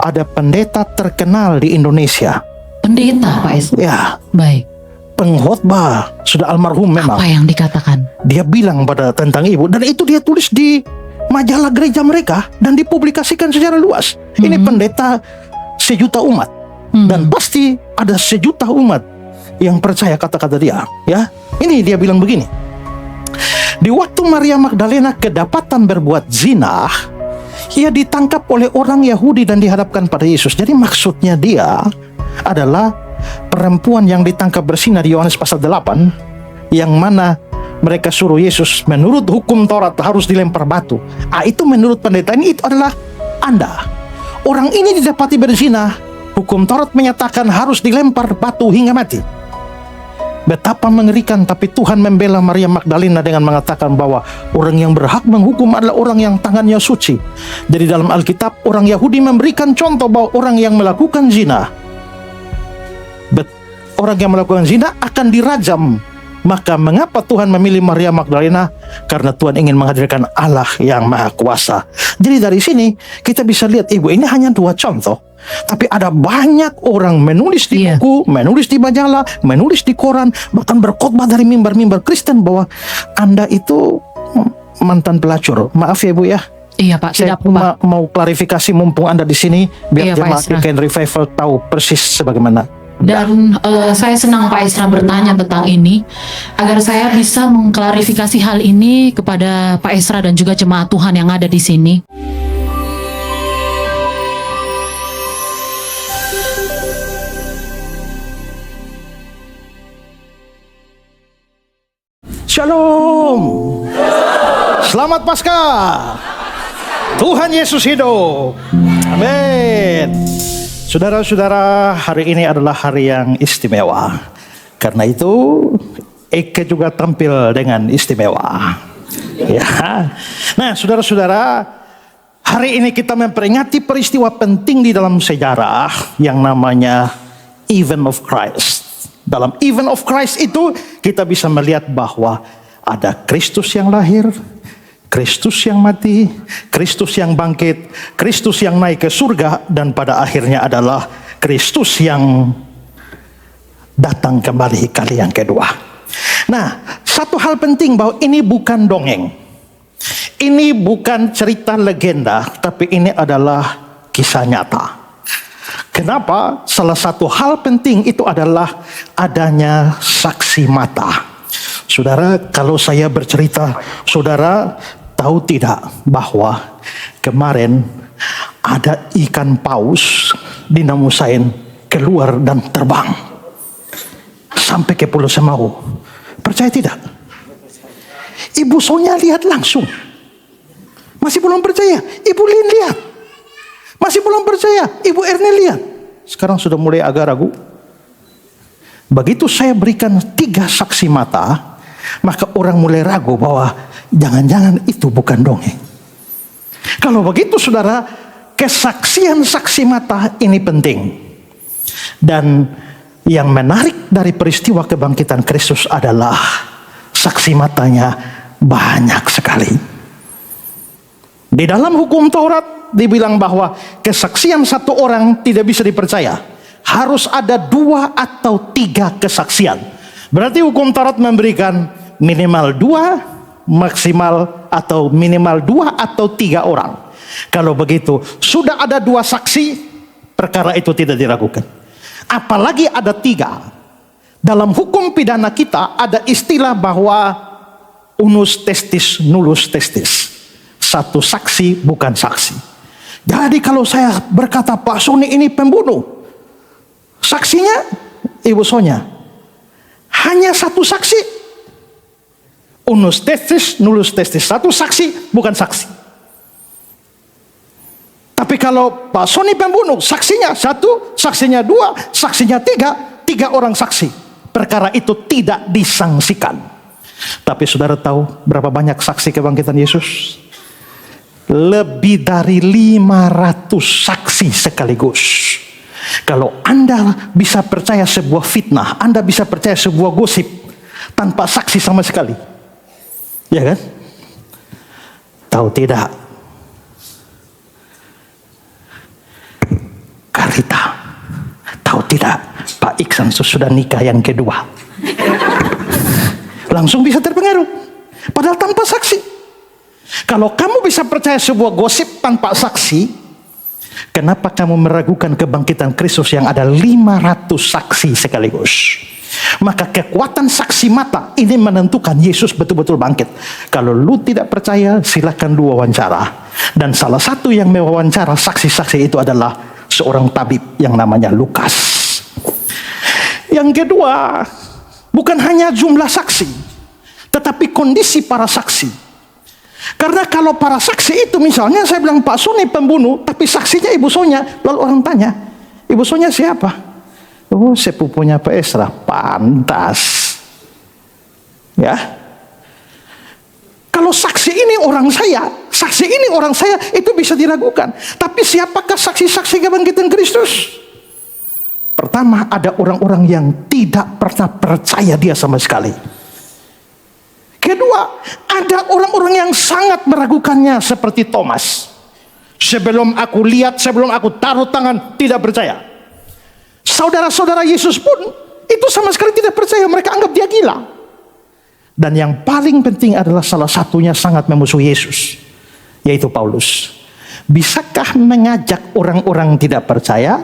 ada pendeta terkenal di Indonesia. Pendeta, Pak Esra. Ya, Baik. pengkhotbah, sudah almarhum memang. Apa yang dikatakan? Dia bilang tentang ibu, dan itu dia tulis di majalah gereja mereka dan dipublikasikan secara luas. Ini pendeta sejuta umat, dan pasti ada sejuta umat yang percaya kata-kata dia. Ya, ini dia bilang begini. Di waktu Maria Magdalena kedapatan berbuat zina, ia ditangkap oleh orang Yahudi dan dihadapkan pada Yesus. Jadi maksudnya dia adalah perempuan yang ditangkap berzina di Yohanes pasal 8, yang mana mereka suruh Yesus menurut hukum Taurat harus dilempar batu. Itu menurut pendeta ini itu adalah Anda. Orang ini didapati berzina, hukum Taurat menyatakan harus dilempar batu hingga mati. Betapa mengerikan, tapi Tuhan membela Maria Magdalena dengan mengatakan bahwa orang yang berhak menghukum adalah orang yang tangannya suci. Jadi dalam Alkitab, orang Yahudi memberikan contoh bahwa orang yang melakukan zina akan dirajam. Maka mengapa Tuhan memilih Maria Magdalena? Karena Tuhan ingin menghadirkan Allah yang Maha Kuasa. Jadi dari sini kita bisa lihat, ibu, ini hanya 2 contoh, tapi ada banyak orang menulis di buku, menulis di majalah, menulis di koran, bahkan berkhotbah dari mimbar-mimbar Kristen bahwa Anda itu mantan pelacur. Maaf ya, Bu ya. Iya, Pak, Saya tidak apa. mau klarifikasi mumpung Anda di sini, biar Iya, Pak jemaat Esra. Weekend Revival tahu persis sebagaimana. Dan saya senang Pak Esra bertanya tentang ini, agar saya bisa mengklarifikasi hal ini kepada Pak Esra dan juga jemaat Tuhan yang ada di sini. Shalom. Selamat Paskah. Tuhan Yesus hidup. Amin. Saudara-saudara, hari ini adalah hari yang istimewa. Karena itu, Eke juga tampil dengan istimewa. Ya. Nah, saudara-saudara, hari ini kita memperingati peristiwa penting di dalam sejarah yang namanya Event of Christ. Dalam Event of Christ itu kita bisa melihat bahwa ada Kristus yang lahir, Kristus yang mati, Kristus yang bangkit, Kristus yang naik ke surga, dan pada akhirnya adalah Kristus yang datang kembali kali yang kedua. Nah, satu hal penting bahwa ini bukan dongeng. Ini bukan cerita legenda, tapi ini adalah kisah nyata. Kenapa? Salah satu hal penting itu adalah adanya saksi mata. Saudara, kalau saya bercerita, saudara tahu tidak bahwa kemarin ada ikan paus di Namusain keluar dan terbang sampai ke Pulau Semau. Percaya tidak? Ibu Sonya lihat langsung. Masih belum percaya? Ibu Lin lihat. Masih belum percaya? Ibu Erne lihat. Sekarang sudah mulai agak ragu. Begitu saya berikan 3 saksi mata, maka orang mulai ragu bahwa jangan-jangan itu bukan dongeng. Kalau begitu saudara, kesaksian saksi mata ini penting. Dan yang menarik dari peristiwa kebangkitan Kristus adalah saksi matanya banyak sekali. Di dalam hukum Taurat dibilang bahwa kesaksian satu orang tidak bisa dipercaya. Harus ada 2 atau 3 kesaksian. Berarti hukum Taurat memberikan minimal 2, maksimal atau minimal 2 atau 3 orang. Kalau begitu, sudah ada 2 saksi, perkara itu tidak diragukan. Apalagi ada 3. Dalam hukum pidana kita ada istilah bahwa unus testis nullus testis. 1 saksi bukan saksi. Jadi kalau saya berkata Pak Sony ini pembunuh, saksinya Ibu Sonya hanya 1 saksi. Unus testis nullus testis, 1 saksi bukan saksi. Tapi kalau Pak Sony pembunuh, saksinya 1, saksinya 2, saksinya 3 orang saksi. Perkara itu tidak disangsikan. Tapi saudara tahu berapa banyak saksi kebangkitan Yesus? Lebih dari 500 saksi sekaligus. Kalau Anda bisa percaya sebuah fitnah, Anda bisa percaya sebuah gosip tanpa saksi sama sekali. Ya kan? Tahu tidak? tidak, Pak Iksan sudah nikah yang kedua. Langsung bisa terpengaruh. Padahal tanpa saksi. Kalau kamu bisa percaya sebuah gosip tanpa saksi, kenapa kamu meragukan kebangkitan Kristus yang ada 500 saksi sekaligus? Maka kekuatan saksi mata ini menentukan Yesus betul-betul bangkit. Kalau lu tidak percaya, silakan lu wawancara. Dan salah satu yang mewawancara saksi-saksi itu adalah seorang tabib yang namanya Lukas. Yang kedua, bukan hanya jumlah saksi, tetapi kondisi para saksi. Karena kalau para saksi itu, misalnya saya bilang Pak Sony pembunuh, tapi saksinya Ibu Sonya, lalu orang tanya, Ibu Sonya siapa? Oh, sepupunya Pak Esra. Pantas. Ya. Kalau saksi ini orang saya, itu bisa diragukan. Tapi siapakah saksi-saksi kebangkitan Kristus? Pertama, ada orang-orang yang tidak pernah percaya dia sama sekali. Kedua, ada orang-orang yang sangat meragukannya seperti Thomas. Sebelum aku lihat, sebelum aku taruh tangan, tidak percaya. Saudara-saudara Yesus pun itu sama sekali tidak percaya, mereka anggap dia gila. Dan yang paling penting adalah salah satunya sangat memusuhi Yesus, yaitu Paulus. Bisakah mengajak orang-orang tidak percaya,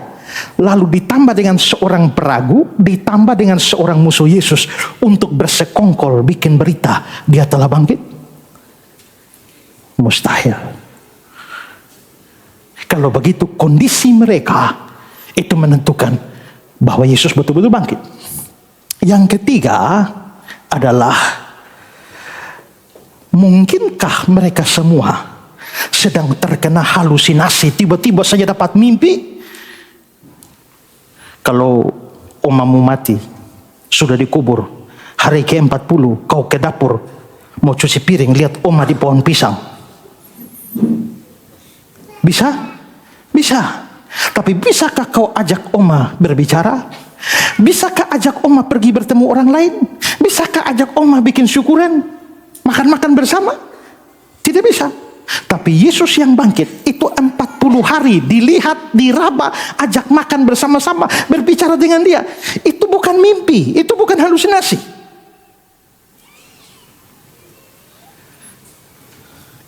lalu ditambah dengan seorang peragu, ditambah dengan seorang musuh Yesus untuk bersekongkol bikin berita dia telah bangkit? Mustahil. Kalau begitu kondisi mereka itu menentukan bahwa Yesus betul-betul bangkit. Yang ketiga adalah, mungkinkah mereka semua sedang terkena halusinasi, tiba-tiba saja dapat mimpi? Kalau omamu mati, sudah dikubur, hari ke-40 kau ke dapur mau cuci piring, lihat oma di pohon pisang. Bisa? Bisa. Tapi bisakah kau ajak oma berbicara? Bisakah ajak oma pergi bertemu orang lain? Bisakah ajak oma bikin syukuran? Makan-makan bersama? Tidak bisa. Tapi Yesus yang bangkit itu 40 hari dilihat, diraba, ajak makan bersama-sama, berbicara dengan dia. Itu bukan mimpi, itu bukan halusinasi.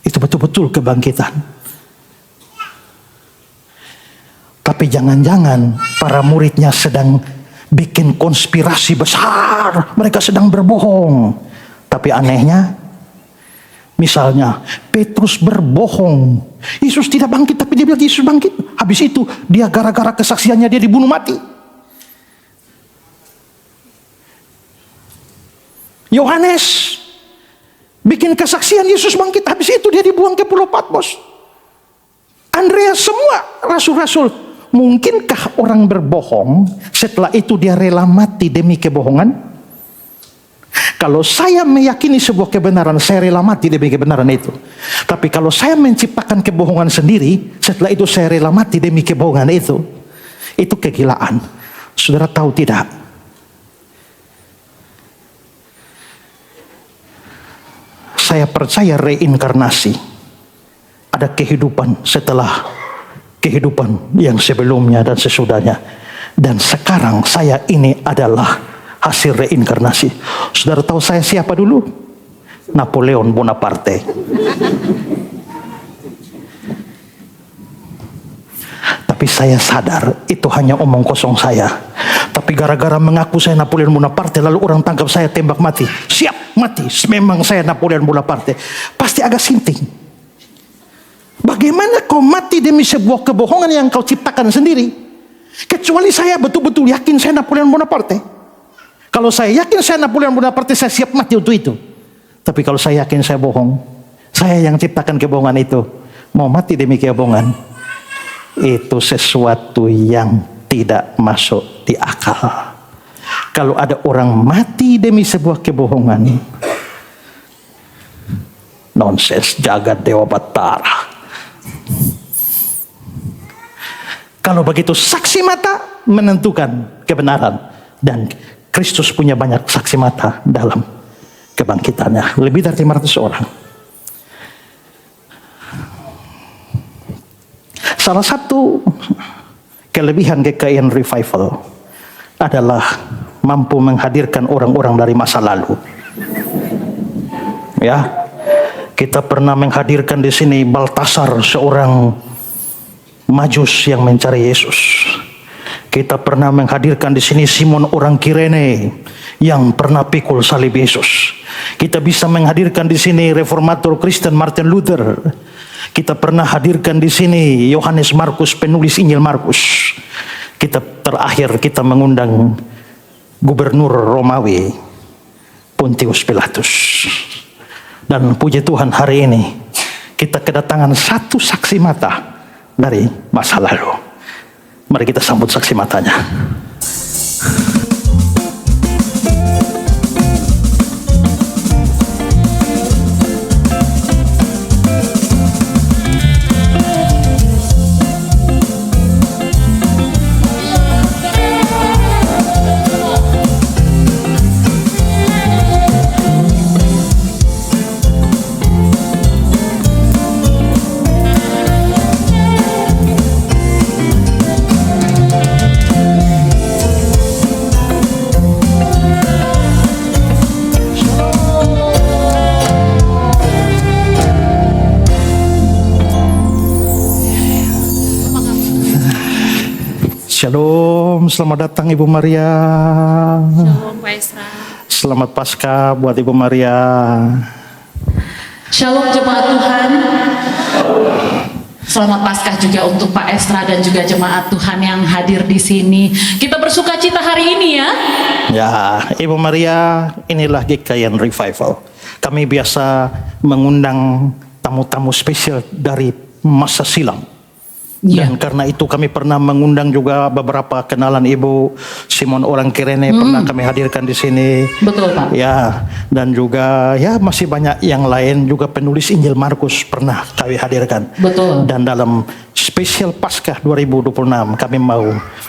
Itu betul-betul kebangkitan. Tapi jangan-jangan para muridnya sedang bikin konspirasi besar. Mereka sedang berbohong. Tapi anehnya, misalnya Petrus berbohong, Yesus tidak bangkit, tapi dia bilang Yesus bangkit. Habis itu dia gara-gara kesaksiannya dia dibunuh mati. Yohanes bikin kesaksian Yesus bangkit, habis itu dia dibuang ke Pulau Patmos. Andreas, semua rasul-rasul. Mungkinkah orang berbohong setelah itu dia rela mati demi kebohongan? Kalau saya meyakini sebuah kebenaran, saya rela mati demi kebenaran itu. Tapi kalau saya menciptakan kebohongan sendiri, setelah itu saya rela mati demi kebohongan itu kegilaan. Saudara tahu tidak? Saya percaya reinkarnasi. Ada kehidupan setelah kehidupan yang sebelumnya dan sesudahnya. Dan sekarang saya ini adalah hasil reinkarnasi. Saudara tahu saya siapa dulu? Napoleon Bonaparte. Tapi saya sadar itu hanya omong kosong saya. Tapi gara-gara mengaku saya Napoleon Bonaparte, lalu orang tangkap saya, tembak mati. Siap mati, memang saya Napoleon Bonaparte. Pasti agak sinting. Bagaimana kau mati demi sebuah kebohongan yang kau ciptakan sendiri? Kecuali saya betul-betul yakin saya Napoleon Bonaparte. Kalau saya yakin saya Napoleon Bonaparte, saya siap mati untuk itu. Tapi kalau saya yakin saya bohong, saya yang ciptakan kebohongan itu, mau mati demi kebohongan, itu sesuatu yang tidak masuk di akal. Kalau ada orang mati demi sebuah kebohongan, nonsens, jagat Dewa Batara. Kalau begitu saksi mata menentukan kebenaran, dan Kristus punya banyak saksi mata dalam kebangkitannya, lebih dari 500 orang. Salah satu kelebihan GKIN Revival, adalah mampu menghadirkan orang-orang dari masa lalu. Ya, kita pernah menghadirkan di sini Baltasar, seorang Majus yang mencari Yesus. Kita pernah menghadirkan di sini Simon orang Kirene yang pernah pikul salib Yesus. Kita bisa menghadirkan di sini reformator Kristen Martin Luther. Kita pernah hadirkan di sini Yohanes Markus, penulis Injil Markus. Terakhir kita mengundang Gubernur Romawi Pontius Pilatus. Dan puji Tuhan, hari ini kita kedatangan satu saksi mata dari masa lalu. Mari kita sambut saksi matanya. Shalom, selamat datang Ibu Maria. Shalom Pak Esra. Selamat Paskah buat Ibu Maria. Shalom jemaat Tuhan. Selamat Paskah juga untuk Pak Esra dan juga jemaat Tuhan yang hadir di sini. Kita bersuka cita hari ini ya. Ya, Ibu Maria, inilah GKN Revival. Kami biasa mengundang tamu-tamu spesial dari masa silam. Ya. Dan karena itu kami pernah mengundang juga beberapa kenalan Ibu Simon orang Kirene, pernah kami hadirkan di sini. Betul Pak. Ya, dan juga ya masih banyak yang lain, juga penulis Injil Markus pernah kami hadirkan. Betul. Dan dalam spesial Paskah 2026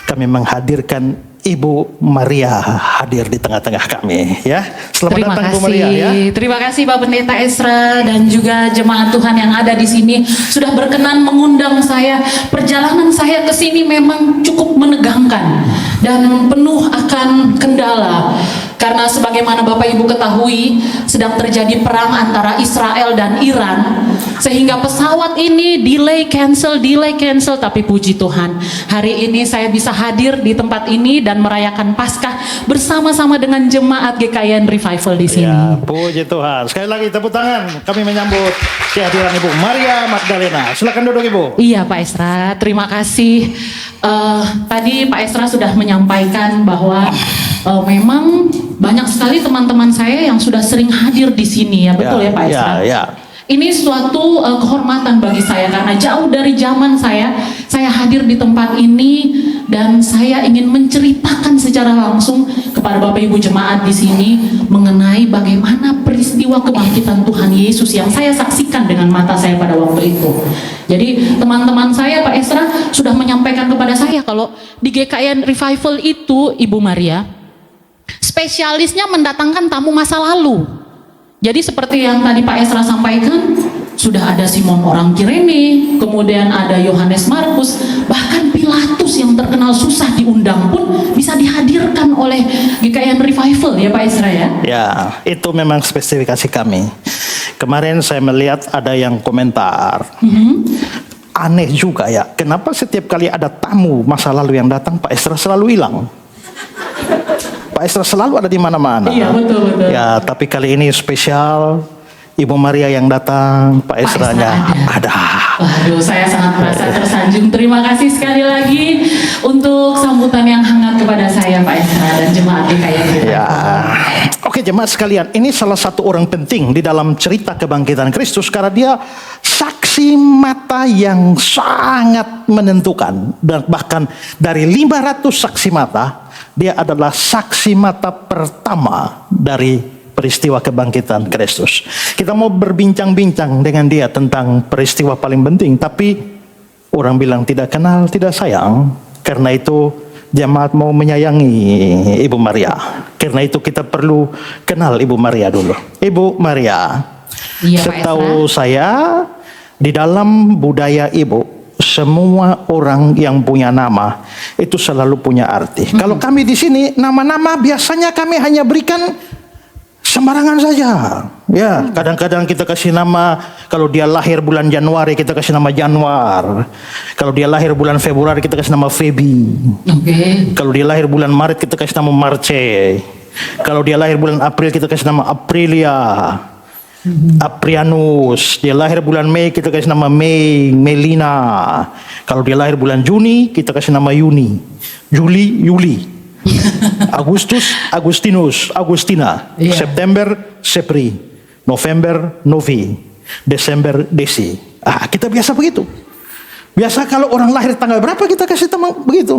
kami menghadirkan Ibu Maria hadir di tengah-tengah kami, ya. Selamat Terima datang kasih. Bu Maria, ya. Terima kasih Pak Pendeta Esra dan juga jemaat Tuhan yang ada di sini sudah berkenan mengundang saya. Perjalanan saya ke sini memang cukup menegangkan dan penuh akan kendala. Karena sebagaimana Bapak Ibu ketahui sedang terjadi perang antara Israel dan Iran, sehingga pesawat ini delay cancel, tapi puji Tuhan hari ini saya bisa hadir di tempat ini dan merayakan Paskah bersama-sama dengan jemaat GKN Revival di sini. Ya, puji Tuhan. Sekali lagi tepuk tangan. Kami menyambut kehadiran Ibu Maria Magdalena. Silakan duduk Ibu. Iya Pak Esra, terima kasih. Tadi Pak Esra sudah menyampaikan bahwa memang banyak sekali teman-teman saya yang sudah sering hadir di sini, ya betul ya Pak Esra? Ya. Ini suatu kehormatan bagi saya karena jauh dari zaman saya hadir di tempat ini dan saya ingin menceritakan secara langsung kepada Bapak Ibu jemaat di sini mengenai bagaimana peristiwa kebangkitan Tuhan Yesus yang saya saksikan dengan mata saya pada waktu itu. Jadi teman-teman saya Pak Esra sudah menyampaikan kepada saya kalau di GKN Revival itu Ibu Maria spesialisnya mendatangkan tamu masa lalu. Jadi seperti yang tadi Pak Esra sampaikan, sudah ada Simon orang Kirene, kemudian ada Yohanes Markus, bahkan Pilatus yang terkenal susah diundang pun bisa dihadirkan oleh GKN Revival ya Pak Esra ya? Ya, itu memang spesifikasi kami. Kemarin saya melihat ada yang komentar, aneh juga ya, kenapa setiap kali ada tamu masa lalu yang datang Pak Esra selalu hilang? Pak Esra selalu ada di mana-mana. Iya betul. Ya, tapi kali ini spesial, Ibu Maria yang datang, Pak Esranya ada. Waduh, saya sangat merasa tersanjung. Terima kasih sekali lagi untuk sambutan yang hangat kepada saya Pak Esra dan jemaat GKN. Ya, oke jemaat sekalian, ini salah satu orang penting di dalam cerita kebangkitan Kristus karena dia saksi mata yang sangat menentukan, dan bahkan dari 500 saksi mata dia adalah saksi mata pertama dari peristiwa kebangkitan Kristus. Kita mau berbincang-bincang dengan dia tentang peristiwa paling penting, tapi orang bilang tidak kenal, tidak sayang. Karena itu jemaat mau menyayangi Ibu Maria. Karena itu kita perlu kenal Ibu Maria dulu. Ibu Maria, Iya, Pak setahu saya di dalam budaya Ibu, semua orang yang punya nama itu selalu punya arti. Kalau kami di sini nama-nama biasanya kami hanya berikan sembarangan saja. Ya, kadang-kadang kita kasih nama, kalau dia lahir bulan Januari kita kasih nama Januar. Kalau dia lahir bulan Februari kita kasih nama Febi. Oke. Kalau dia lahir bulan Maret kita kasih nama Marce. Kalau dia lahir bulan April kita kasih nama Aprilia. Aprianus. Dia lahir bulan Mei kita kasih nama Mei, Melina. Kalau dia lahir bulan Juni kita kasih nama Yuni. Juli, Yuli. Agustus, Agustinus, Agustina. Iya. September, Sepri. November, Novi. Desember, Desi. Kita biasa begitu. Biasa kalau orang lahir tanggal berapa kita kasih nama begitu.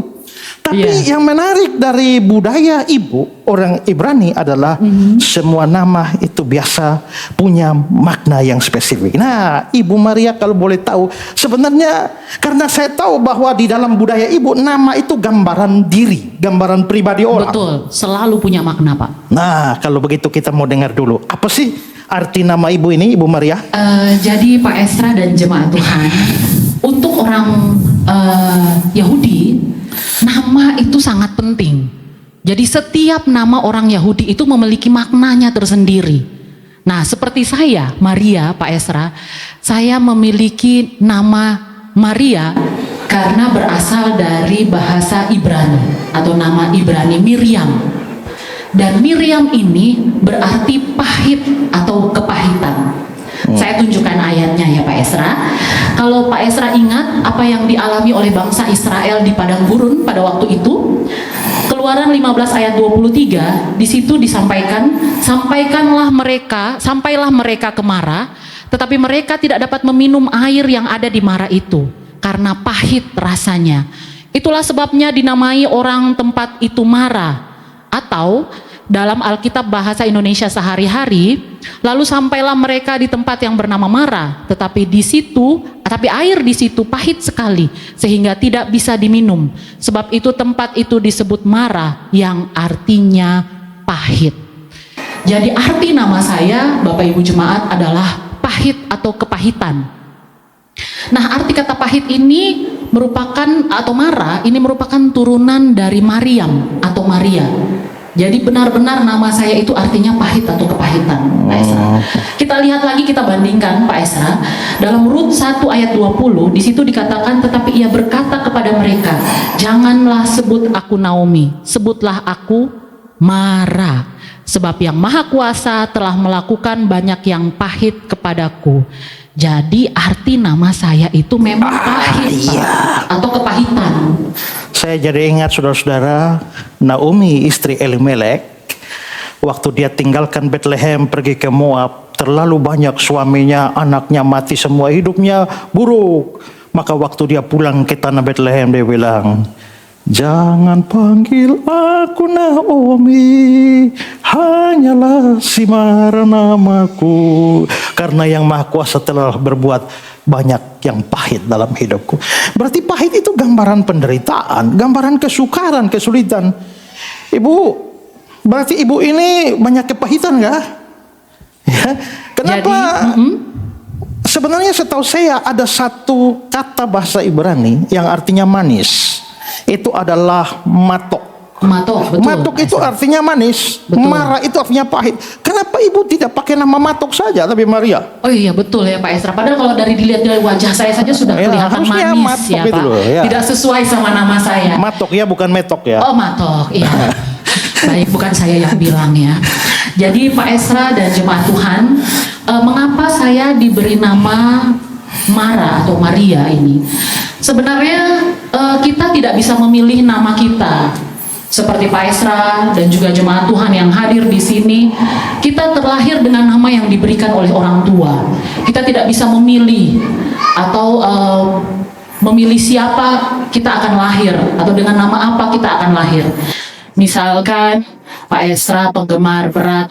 Tapi yang menarik dari budaya ibu orang Ibrani adalah semua nama itu biasa punya makna yang spesifik. Nah, Ibu Maria kalau boleh tahu, sebenarnya karena saya tahu bahwa di dalam budaya ibu nama itu gambaran diri, gambaran pribadi orang. Betul, selalu punya makna, Pak. Nah, kalau begitu kita mau dengar dulu. Apa sih arti nama ibu ini, Ibu Maria? Jadi Pak Esra dan jemaat Tuhan, untuk orang Yahudi, nama itu sangat penting. Jadi setiap nama orang Yahudi itu memiliki maknanya tersendiri. Nah, seperti saya, Maria, Pak Esra, saya memiliki nama Maria karena berasal dari bahasa Ibrani atau nama Ibrani Miriam. Dan Miriam ini berarti pahit atau kepahitan. Saya tunjukkan ayatnya ya Pak Esra. Kalau Pak Esra ingat apa yang dialami oleh bangsa Israel di padang gurun pada waktu itu, Keluaran 15 ayat 23, di situ disampaikan, sampailah mereka ke Mara, tetapi mereka tidak dapat meminum air yang ada di Mara itu karena pahit rasanya. Itulah sebabnya dinamai orang tempat itu Mara, atau dalam Alkitab bahasa Indonesia sehari-hari, lalu sampailah mereka di tempat yang bernama Mara, tetapi air di situ pahit sekali sehingga tidak bisa diminum. Sebab itu tempat itu disebut Mara yang artinya pahit. Jadi arti nama saya, Bapak Ibu Jemaat, adalah pahit atau kepahitan. Nah, arti kata pahit ini merupakan, atau Mara ini merupakan turunan dari Mariam atau Maria. Jadi benar-benar nama saya itu artinya pahit atau kepahitan, Pak Esra. Kita lihat lagi, kita bandingkan Pak Esra. Dalam Rut 1 ayat 20, di situ dikatakan, tetapi ia berkata kepada mereka, janganlah sebut aku Naomi, sebutlah aku Mara. Sebab yang Maha Kuasa telah melakukan banyak yang pahit kepadaku. Jadi arti nama saya itu memang pahit, Pak, atau kepahitan. Saya jadi ingat saudara-saudara, Naomi istri Elimelek, waktu dia tinggalkan Bethlehem pergi ke Moab, terlalu banyak suaminya, anaknya mati semua, hidupnya buruk. Maka waktu dia pulang ke tanah Bethlehem, dia bilang, jangan panggil aku Naomi, hanyalah si Mara namaku, karena yang Maha Kuasa telah berbuat banyak yang pahit dalam hidupku. Berarti pahit itu gambaran penderitaan, gambaran kesukaran, kesulitan. Ibu, berarti ibu ini banyak kepahitan enggak? Ya. Kenapa? Sebenarnya setahu saya ada satu kata bahasa Ibrani yang artinya manis. Itu adalah matok. Matok, betul. Matok itu artinya manis, betul. Mara itu artinya pahit. Kenapa ibu tidak pakai nama matok saja, tapi Maria? Oh iya betul ya Pak Esra. Padahal kalau dilihat dari wajah saya saja sudah kelihatan manis ya Pak. Ya. Tidak sesuai sama nama saya. Matok ya, bukan metok ya. Oh matok, iya. Baik, bukan saya yang bilang ya. Jadi Pak Esra dan jemaat Tuhan, mengapa saya diberi nama Mara atau Maria ini? Sebenarnya kita tidak bisa memilih nama kita. Seperti Pak Esra dan juga jemaat Tuhan yang hadir di sini, kita terlahir dengan nama yang diberikan oleh orang tua. Kita tidak bisa memilih atau memilih siapa kita akan lahir atau dengan nama apa kita akan lahir. Misalkan Pak Esra penggemar berat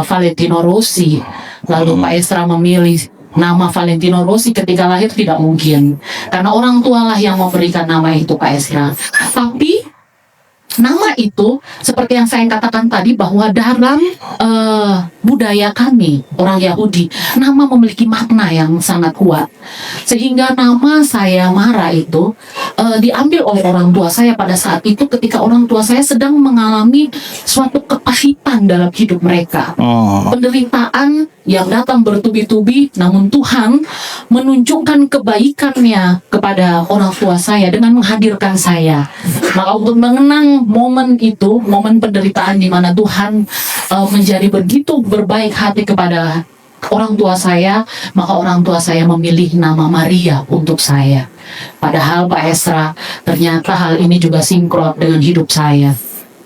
Valentino Rossi, lalu Pak Esra memilih nama Valentino Rossi ketika lahir, tidak mungkin, karena orang tua lah yang memberikan nama itu Pak Esra. Tapi Nama itu seperti yang saya katakan tadi bahwa dalam budaya kami orang Yahudi, nama memiliki makna yang sangat kuat. Sehingga nama saya Mara itu diambil oleh orang tua saya pada saat itu ketika orang tua saya sedang mengalami suatu kepahitan dalam hidup mereka. Penderitaan yang datang bertubi-tubi, namun Tuhan menunjukkan kebaikannya kepada orang tua saya dengan menghadirkan saya. Maka untuk mengenang momen itu, momen penderitaan di mana Tuhan menjadi begitu berbaik hati kepada orang tua saya, maka orang tua saya memilih nama Maria untuk saya. Padahal Pak Esra, ternyata hal ini juga sinkron dengan hidup saya.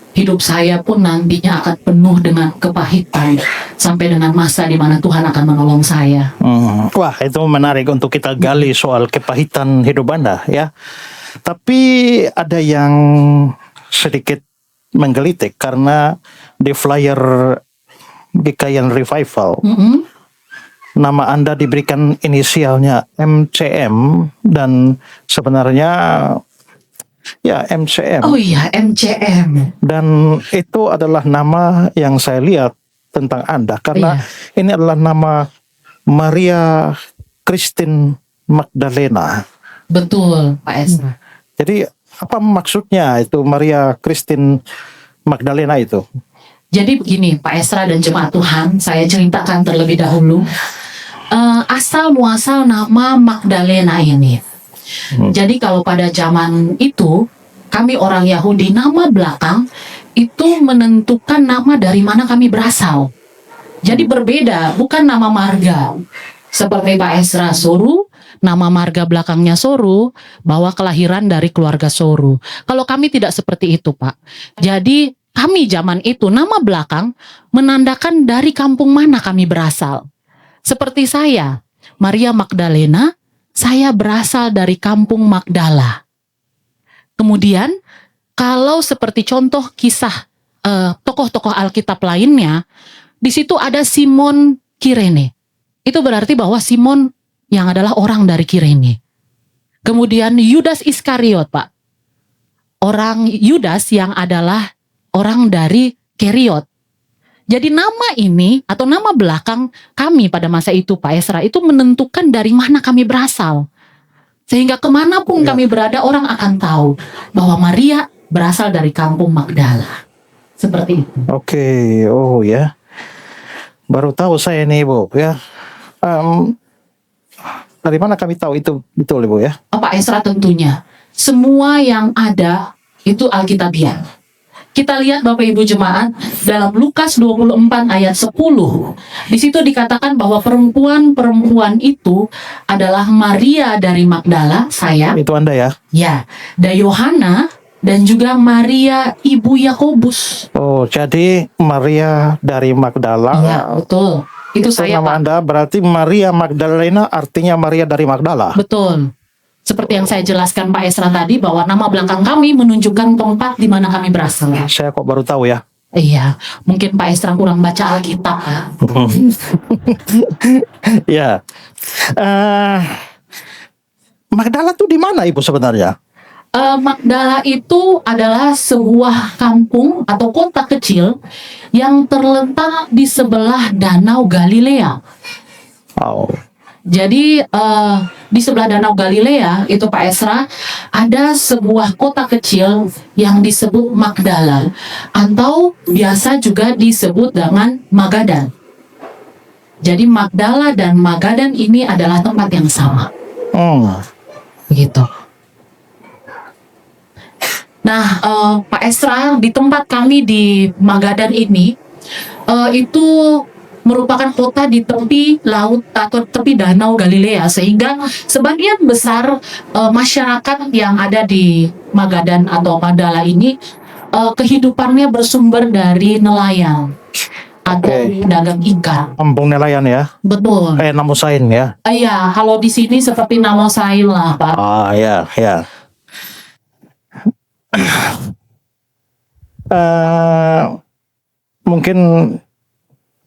Hidup saya pun nantinya akan penuh dengan kepahitan sampai dengan masa di mana Tuhan akan menolong saya. Wah, itu menarik untuk kita gali soal kepahitan hidup Anda ya. Tapi ada yang sedikit menggelitik karena di flyer GKIAN Revival nama Anda diberikan inisialnya MCM dan sebenarnya ya MCM. Oh iya, MCM. Dan itu adalah nama yang saya lihat tentang Anda karena ini adalah nama Maria Christine Magdalena. Betul, Pak Esra. Jadi apa maksudnya itu Maria Christine Magdalena itu? Jadi begini, Pak Esra dan jemaat Tuhan, saya ceritakan terlebih dahulu asal muasal nama Magdalena ini. Jadi kalau pada zaman itu, kami orang Yahudi, nama belakang itu menentukan nama dari mana kami berasal. Jadi berbeda, bukan nama marga. Seperti Pak Esra Soru, nama marga belakangnya Soru, bahwa kelahiran dari keluarga Soru. Kalau kami tidak seperti itu, Pak. Jadi kami zaman itu, nama belakang menandakan dari kampung mana kami berasal. Seperti saya, Maria Magdalena, saya berasal dari kampung Magdala. Kemudian, kalau seperti contoh kisah tokoh-tokoh Alkitab lainnya, di situ ada Simon Kirene. Itu berarti bahwa Simon yang adalah orang dari Kirene. Kemudian Yudas Iskariot, Pak. Orang Yudas yang adalah orang dari Keriot. Jadi nama ini atau nama belakang kami pada masa itu Pak Esra itu menentukan dari mana kami berasal. Sehingga kemanapun kami berada orang akan tahu bahwa Maria berasal dari kampung Magdala. Seperti itu. Oke, oh ya. Baru tahu saya nih Bu ya. Dari mana kami tahu itu betul Ibu ya? Pak Esra tentunya. Semua yang ada itu Alkitabiah. Kita lihat Bapak Ibu jemaat dalam Lukas 24 ayat 10. Di situ dikatakan bahwa perempuan-perempuan itu adalah Maria dari Magdala, saya. Itu Anda ya? Ya, dan Yohana dan juga Maria ibu Yakobus. Oh, jadi Maria dari Magdala. Iya, betul. Itu saya, nama Pak. Anda berarti Maria Magdalena artinya Maria dari Magdala. Betul. Seperti yang saya jelaskan Pak Esra tadi bahwa nama belakang kami menunjukkan tempat di mana kami berasal. Saya kok baru tahu ya. Iya, mungkin Pak Esra kurang baca Alkitab. Ya. Magdala tuh di mana Ibu sebenarnya? Magdala itu adalah sebuah kampung atau kota kecil yang terletak di sebelah Danau Galilea. Oh. Jadi di sebelah Danau Galilea itu Pak Esra ada sebuah kota kecil yang disebut Magdala atau biasa juga disebut dengan Magadan. Jadi Magdala dan Magadan ini adalah tempat yang sama. Begitu. Nah, Pak Esra di tempat kami di Magadan ini itu merupakan kota di tepi laut atau tepi Danau Galilea, sehingga sebagian besar masyarakat yang ada di Magadan atau Magdala ini kehidupannya bersumber dari nelayan atau pedagang ikan. Kampung nelayan ya? Betul. Namosain ya? Iya, kalau di sini seperti Namosain lah, Pak. Ah ya, ya. Mungkin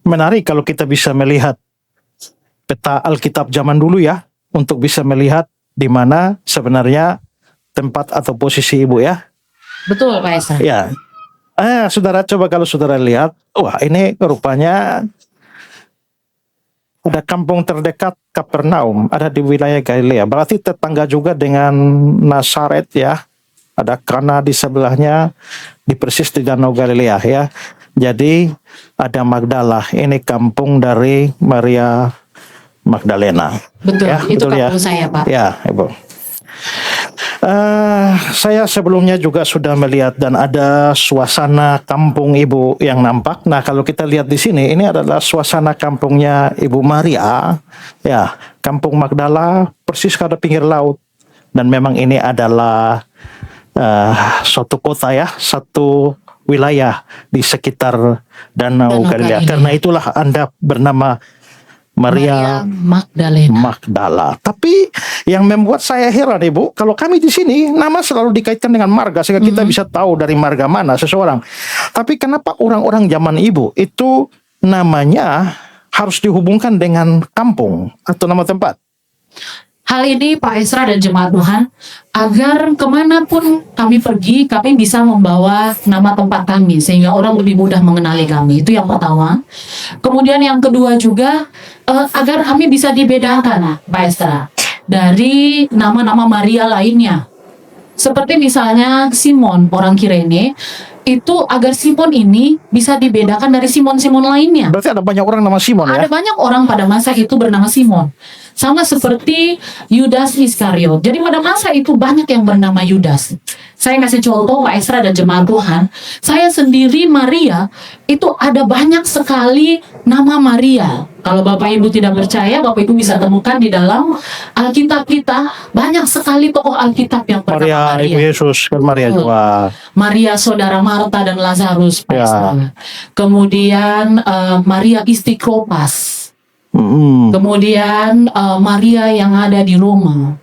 menarik kalau kita bisa melihat peta Alkitab zaman dulu ya, untuk bisa melihat di mana sebenarnya tempat atau posisi Ibu ya. Betul Pak Esra. Ya. Saudara coba kalau saudara lihat, wah ini rupanya ada kampung terdekat Kapernaum, ada di wilayah Galilea. Berarti tetangga juga dengan Nazaret ya. Ada Kana di sebelahnya, di persis di Danau Galilea ya. Jadi ada Magdala, ini kampung dari Maria Magdalena. Betul, Ya, itu betul ya. kampung saya Pak. Ya, Ibu. Saya sebelumnya juga sudah melihat dan ada suasana kampung Ibu yang nampak. Nah, kalau kita lihat di sini, ini adalah suasana kampungnya Ibu Maria. Ya, Kampung Magdala, persis pada pinggir laut. Dan memang ini adalah suatu kota ya, satu wilayah di sekitar Danau Galilea. Karena itulah Anda bernama Maria Magdala. Tapi yang membuat saya heran Ibu, kalau kami di sini nama selalu dikaitkan dengan marga sehingga kita bisa tahu dari marga mana seseorang. Tapi kenapa orang-orang zaman Ibu itu namanya harus dihubungkan dengan kampung atau nama tempat? Hal ini Pak Esra dan jemaat Tuhan, agar kemanapun kami pergi, kami bisa membawa nama tempat kami, sehingga orang lebih mudah mengenali kami. Itu yang pertama. Kemudian yang kedua juga, agar kami bisa dibedakan, Pak Esra, dari nama-nama Maria lainnya. Seperti misalnya Simon, orang Kirene, itu agar Simon ini bisa dibedakan dari Simon-Simon lainnya. Berarti ada banyak orang nama Simon ya? Ada banyak orang pada masa itu bernama Simon. Sama seperti Yudas Iskariot. Jadi pada masa itu banyak yang bernama Yudas. Saya kasih contoh Pak Esra dan jemaat Tuhan. Saya sendiri Maria, itu ada banyak sekali nama Maria. Kalau Bapak Ibu tidak percaya, Bapak Ibu bisa temukan di dalam Alkitab kita. Banyak sekali tokoh Alkitab yang bernama Maria, Ibu Yesus, kan Maria juga. Maria saudara Marta dan Lazarus, Pak Ya. Esra. Kemudian Maria istri Klopas. Kemudian Maria yang ada di Roma.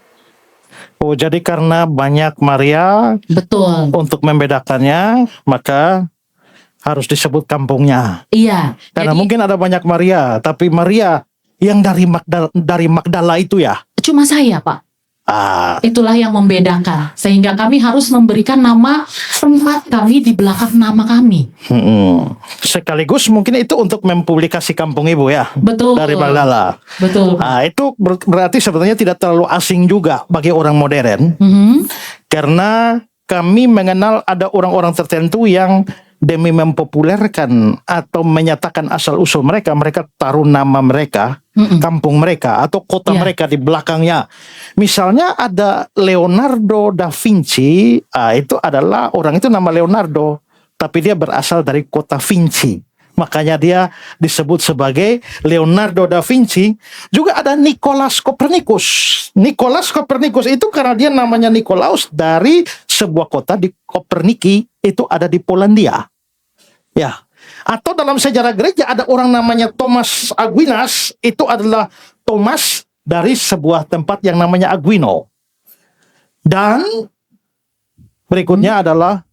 Oh, jadi karena banyak Maria, Betul. untuk membedakannya, maka harus disebut kampungnya. Iya. Karena Jadi mungkin ada banyak Maria, tapi Maria yang dari Magdala itu ya. cuma saya, Pak. Itulah yang membedakan. Sehingga kami harus memberikan nama tempat kami di belakang nama kami. Sekaligus mungkin itu untuk mempublikasi kampung Ibu ya. Betul. Dari Magdala. Betul. Itu berarti sebenarnya tidak terlalu asing juga bagi orang modern. Karena kami mengenal ada orang-orang tertentu yang demi mempopulerkan atau menyatakan asal-usul mereka, mereka taruh nama mereka, kampung mereka atau kota mereka di belakangnya. Misalnya ada Leonardo da Vinci, itu adalah orang itu nama Leonardo, tapi dia berasal dari kota Vinci. Makanya dia disebut sebagai Leonardo da Vinci. Juga ada Nikolaus Kopernikus. Nikolaus Kopernikus itu karena dia namanya Nikolaus dari sebuah kota di Koperniki, itu ada di Polandia. Ya. Atau dalam sejarah gereja ada orang namanya Thomas Aquinas, itu adalah Thomas dari sebuah tempat yang namanya Aquino. Dan berikutnya adalah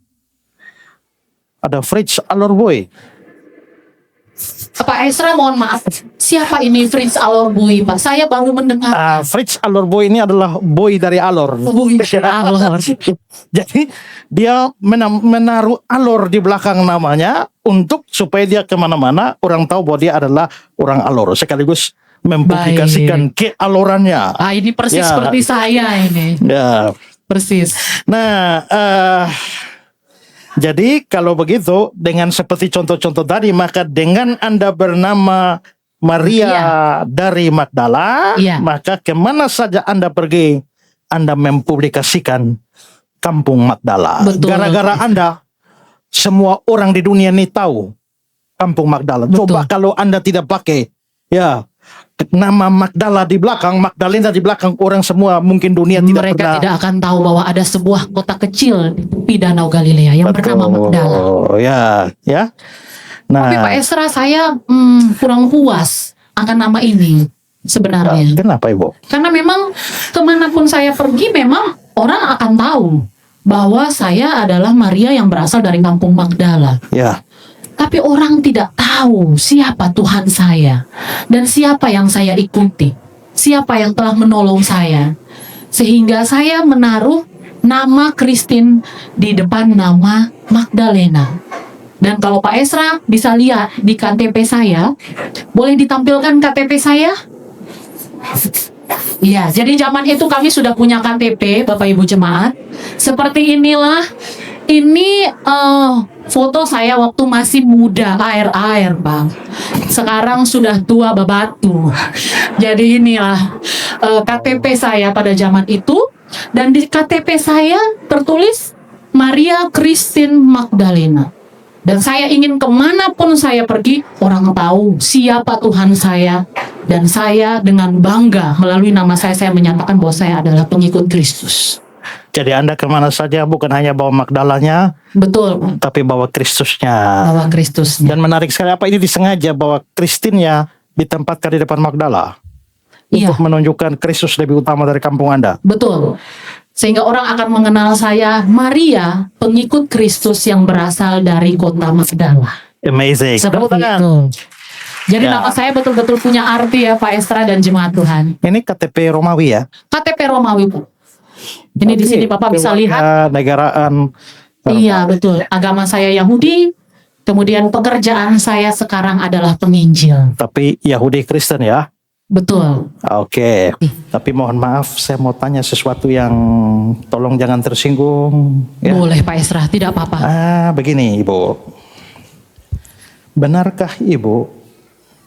ada Fritz Alorbui. Pak Esra, mohon maaf. Siapa ini Fritz Alorbui, Pak? Saya baru mendengar. Fritz Alorbui ini adalah boy dari Alor. Boy Alor. Jadi dia menaruh Alor di belakang namanya untuk supaya dia kemana-mana orang tahu bahwa dia adalah orang Alor. Sekaligus mempublikasikan kealorannya. Ini persis seperti saya ini. Ya. Persis. Nah, jadi kalau begitu dengan seperti contoh-contoh tadi, maka dengan Anda bernama Maria dari Magdala, maka kemana saja Anda pergi, Anda mempublikasikan kampung Magdala. Gara-gara Anda, semua orang di dunia ini tahu kampung Magdala. Coba kalau Anda tidak pakai nama Magdala di belakang, Magdalena di belakang, orang semua mungkin dunia tidak mereka pernah. tidak akan tahu bahwa ada sebuah kota kecil di tepi Danau Galilea yang bernama Magdala. Oh ya. Nah, tapi Pak Esra, saya kurang puas akan nama ini sebenarnya. Kenapa Ibu? Karena memang kemanapun saya pergi, memang orang akan tahu bahwa saya adalah Maria yang berasal dari kampung Magdala. Ya. Tapi orang tidak tahu siapa Tuhan saya dan siapa yang saya ikuti, siapa yang telah menolong saya. Sehingga saya menaruh nama Christine di depan nama Magdalena. Dan kalau Pak Esra bisa lihat di KTP saya, boleh ditampilkan KTP saya? Iya, jadi zaman itu kami sudah punya KTP, Bapak Ibu Jemaat. Seperti inilah, ini foto saya waktu masih muda, air-air Bang. Sekarang sudah tua babatu. Jadi inilah KTP saya pada zaman itu. Dan di KTP saya tertulis Maria Christine Magdalena. Dan saya ingin kemanapun saya pergi, orang tahu siapa Tuhan saya. Dan saya dengan bangga melalui nama saya menyatakan bahwa saya adalah pengikut Kristus. Jadi Anda kemana saja bukan hanya bawa Magdalanya, Betul, tapi bawa Kristusnya. bahwa Kristusnya. Dan menarik sekali, apa ini disengaja bahwa Kristinnya ditempatkan di depan Magdala Iya, untuk menunjukkan Kristus lebih utama dari kampung Anda. betul. Sehingga orang akan mengenal saya, Maria, pengikut Kristus yang berasal dari kota Magdala. Amazing. Tepuk Seperti tangan. itu. Jadi Ya. nama saya betul-betul punya arti ya Pak Estra dan jemaat Tuhan. Ini KTP Romawi ya. KTP Romawi Bu. Ini di sini Bapak bisa lihat. Negaraan. Iya betul. Agama saya Yahudi. Kemudian pekerjaan saya sekarang adalah penginjil. Tapi Yahudi Kristen ya. Betul. Oke. Tapi mohon maaf, saya mau tanya sesuatu yang tolong jangan tersinggung. Ya. Boleh Pak Estra, tidak apa-apa. Begini Ibu. Benarkah Ibu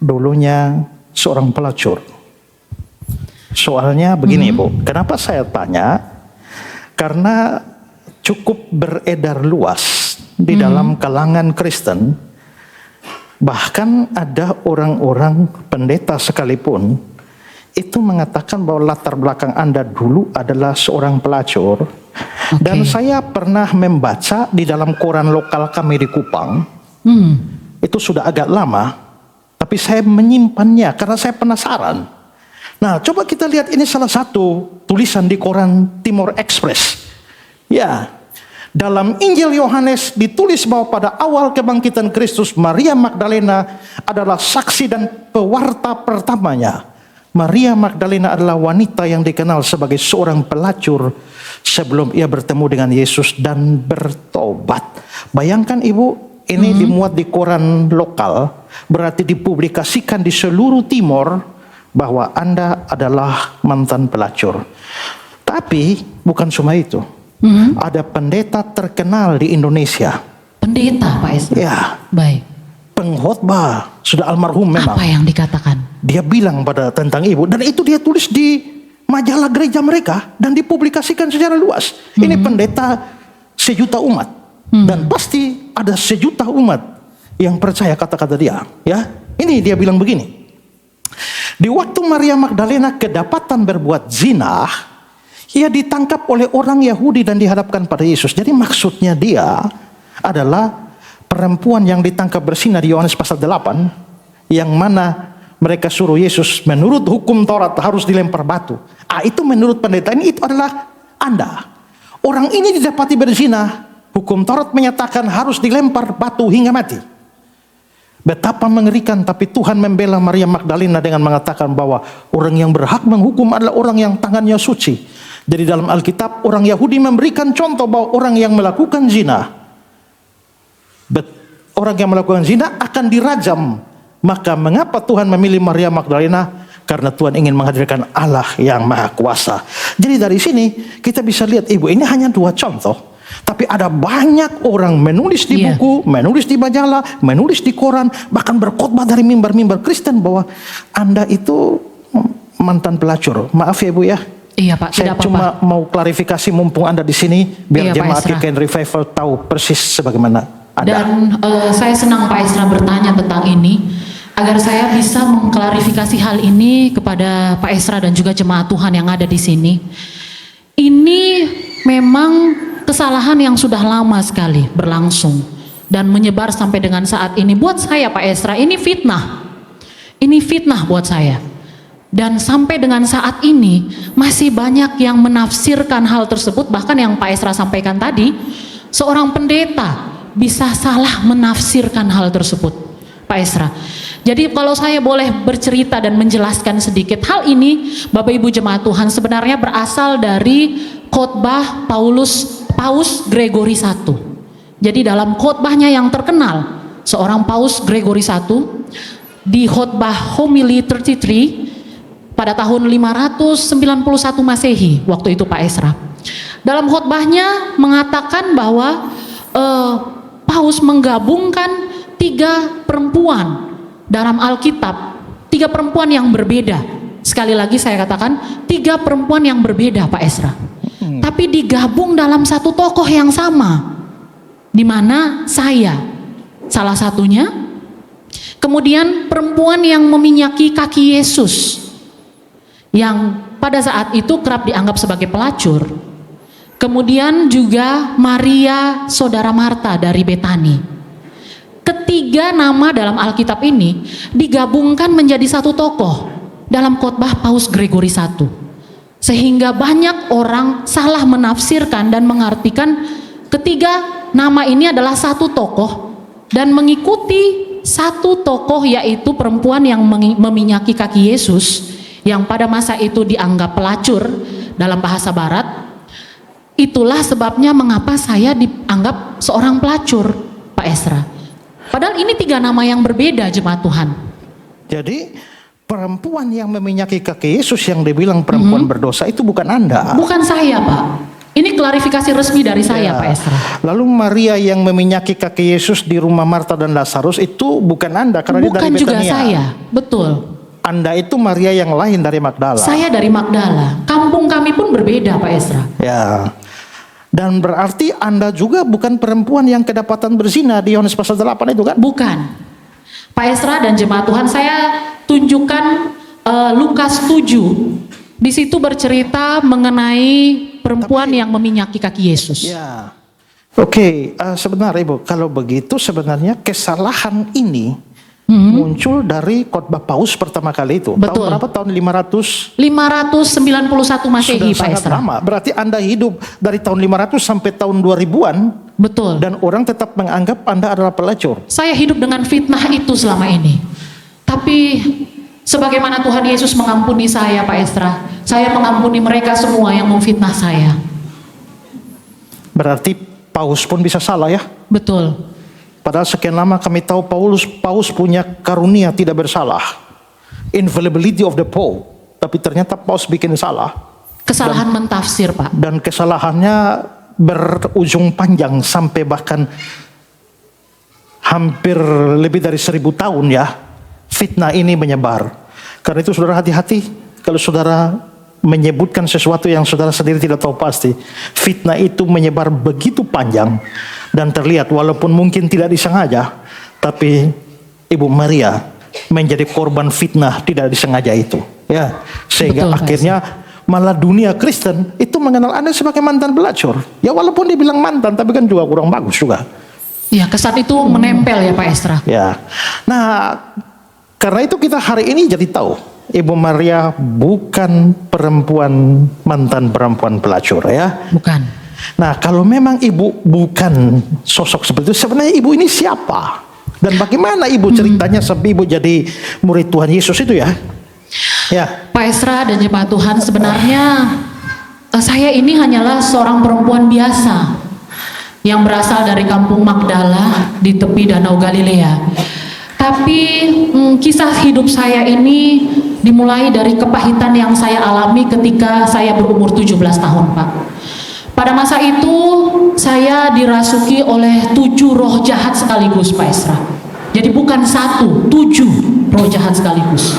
dulunya seorang pelacur? Soalnya begini Ibu, kenapa saya tanya? Karena cukup beredar luas di dalam kalangan Kristen. Bahkan ada orang-orang pendeta sekalipun itu mengatakan bahwa latar belakang Anda dulu adalah seorang pelacur. Dan saya pernah membaca di dalam koran lokal kami di Kupang. Itu sudah agak lama, tapi saya menyimpannya karena saya penasaran. Nah, coba kita lihat, ini salah satu tulisan di koran Timor Express. Ya, dalam Injil Yohanes ditulis bahwa pada awal kebangkitan Kristus, Maria Magdalena adalah saksi dan pewarta pertamanya. Maria Magdalena adalah wanita yang dikenal sebagai seorang pelacur sebelum ia bertemu dengan Yesus dan bertobat. Bayangkan Ibu, ini dimuat di koran lokal, berarti dipublikasikan di seluruh Timor bahwa Anda adalah mantan pelacur. Tapi bukan cuma itu. Ada pendeta terkenal di Indonesia. Pendeta Pak Esra. Ya, Baik. pengkhotbah, sudah almarhum memang. Apa yang dikatakan? Dia bilang tentang Ibu, dan itu dia tulis di majalah gereja mereka dan dipublikasikan secara luas. Ini pendeta sejuta umat, dan pasti ada sejuta umat yang percaya kata-kata dia. Ya, ini dia bilang begini. Di waktu Maria Magdalena kedapatan berbuat zina, ia ditangkap oleh orang Yahudi dan dihadapkan pada Yesus. Jadi maksudnya dia adalah perempuan yang ditangkap berzina di Yohanes pasal 8, yang mana mereka suruh Yesus menurut hukum Taurat harus dilempar batu. Itu menurut pendeta ini, itu adalah Anda. Orang ini didapati berzina, hukum Taurat menyatakan harus dilempar batu hingga mati. Betapa mengerikan, tapi Tuhan membela Maria Magdalena dengan mengatakan bahwa orang yang berhak menghukum adalah orang yang tangannya suci. Jadi dalam Alkitab, orang Yahudi memberikan contoh bahwa orang yang melakukan zina, akan dirajam. Maka mengapa Tuhan memilih Maria Magdalena? Karena Tuhan ingin menghadirkan Allah yang Maha Kuasa. Jadi dari sini kita bisa lihat Ibu, ini hanya 2 contoh. Tapi ada banyak orang menulis di buku, menulis di majalah, menulis di koran, bahkan berkhotbah dari mimbar-mimbar Kristen bahwa Anda itu mantan pelacur. Maaf ya Ibu ya. Iya Pak, Saya tidak cuma apa-apa. mau klarifikasi mumpung Anda di sini, biar Iya, Pak jemaat Esra. Weekend Revival tahu persis sebagaimana Anda. Dan saya senang Pak Esra bertanya tentang ini, agar saya bisa mengklarifikasi hal ini kepada Pak Esra dan juga jemaat Tuhan yang ada di sini. Ini memang kesalahan yang sudah lama sekali berlangsung dan menyebar sampai dengan saat ini. Buat saya Pak Esra, ini fitnah. Ini fitnah buat saya. Dan sampai dengan saat ini masih banyak yang menafsirkan hal tersebut. Bahkan yang Pak Esra sampaikan tadi, seorang pendeta bisa salah menafsirkan hal tersebut, Pak Esra. Jadi kalau saya boleh bercerita dan menjelaskan sedikit hal ini, Bapak Ibu jemaat Tuhan, sebenarnya berasal dari khotbah Paus Gregory I. Jadi dalam khotbahnya yang terkenal, seorang Paus Gregory I di khotbah Homily 33 pada tahun 591 Masehi, waktu itu Pak Esra. Dalam khotbahnya mengatakan bahwa Paus menggabungkan 3 perempuan dalam Alkitab, 3 perempuan yang berbeda. Sekali lagi saya katakan 3 perempuan yang berbeda Pak Esra. Tapi digabung dalam satu tokoh yang sama, di mana saya salah satunya. Kemudian perempuan yang meminyaki kaki Yesus, yang pada saat itu kerap dianggap sebagai pelacur. Kemudian juga Maria saudara Marta dari Betani. Ketiga nama dalam Alkitab ini digabungkan menjadi satu tokoh dalam khotbah Paus Gregory I, sehingga banyak orang salah menafsirkan dan mengartikan ketiga nama ini adalah satu tokoh dan mengikuti satu tokoh, yaitu perempuan yang meminyaki kaki Yesus, yang pada masa itu dianggap pelacur dalam bahasa Barat. Itulah sebabnya mengapa saya dianggap seorang pelacur, Pak Esra. Padahal ini 3 nama yang berbeda, jemaat Tuhan. Jadi perempuan yang meminyaki kaki Yesus yang dibilang perempuan berdosa itu bukan Anda. Bukan saya, Pak. Ini klarifikasi resmi dari saya, Pak Esra. Lalu Maria yang meminyaki kaki Yesus di rumah Marta dan Lazarus itu bukan Anda, karena dia dari Bukan juga Betania. saya, betul. Anda itu Maria yang lain dari Magdala. Saya dari Magdala. Kampung kami pun berbeda, Pak Esra. Ya. Dan berarti Anda juga bukan perempuan yang kedapatan berzina di Yohanes pasal 8 itu kan? Bukan. Pak Esra dan jemaat Tuhan, saya tunjukkan Lukas 7. Di situ bercerita mengenai perempuan yang meminyaki kaki Yesus. Ya. Oke, sebentar Ibu, kalau begitu sebenarnya kesalahan ini muncul dari khotbah Paus pertama kali itu. Betul. Tahun berapa? Tahun 500? 591 Masehi, Sudah Pak sangat Esra. lama. Berarti Anda hidup dari tahun 500 sampai tahun 2000-an. Betul. Dan orang tetap menganggap Anda adalah pelacur. Saya hidup dengan fitnah itu selama ini. Tapi sebagaimana Tuhan Yesus mengampuni saya, Pak Esra, saya mengampuni mereka semua yang memfitnah saya. Berarti Paus pun bisa salah ya? Betul. Padahal sekian lama kami tahu Paus punya karunia tidak bersalah. Infallibility of the Pope. Tapi ternyata Paus bikin salah. Kesalahan mentafsir, Pak. Dan kesalahannya berujung panjang sampai bahkan hampir lebih dari 1000 tahun ya. Fitnah ini menyebar. Karena itu saudara hati-hati kalau saudara menyebutkan sesuatu yang saudara sendiri tidak tahu pasti. Fitnah itu menyebar begitu panjang dan terlihat walaupun mungkin tidak disengaja, tapi Ibu Maria menjadi korban fitnah tidak disengaja itu. Ya, sehingga Betul, akhirnya malah dunia Kristen itu mengenal Anda sebagai mantan pelacur. Ya walaupun dibilang mantan, tapi kan juga kurang bagus juga. Ya, kesan itu menempel ya, Pak Esra. Ya, nah karena itu kita hari ini jadi tahu Ibu Maria bukan perempuan, mantan perempuan pelacur ya. Bukan. Nah kalau memang ibu bukan sosok seperti itu, sebenarnya ibu ini siapa? Dan bagaimana ibu ceritanya sampai ibu jadi murid Tuhan Yesus itu ya? Ya. Pak Esra dan jemaat Tuhan, sebenarnya saya ini hanyalah seorang perempuan biasa yang berasal dari kampung Magdala di tepi Danau Galilea. Tapi kisah hidup saya ini dimulai dari kepahitan yang saya alami ketika saya berumur 17 tahun, Pak. Pada masa itu saya dirasuki oleh 7 roh jahat sekaligus, Pak Esra. Jadi bukan 1, 7 roh jahat sekaligus.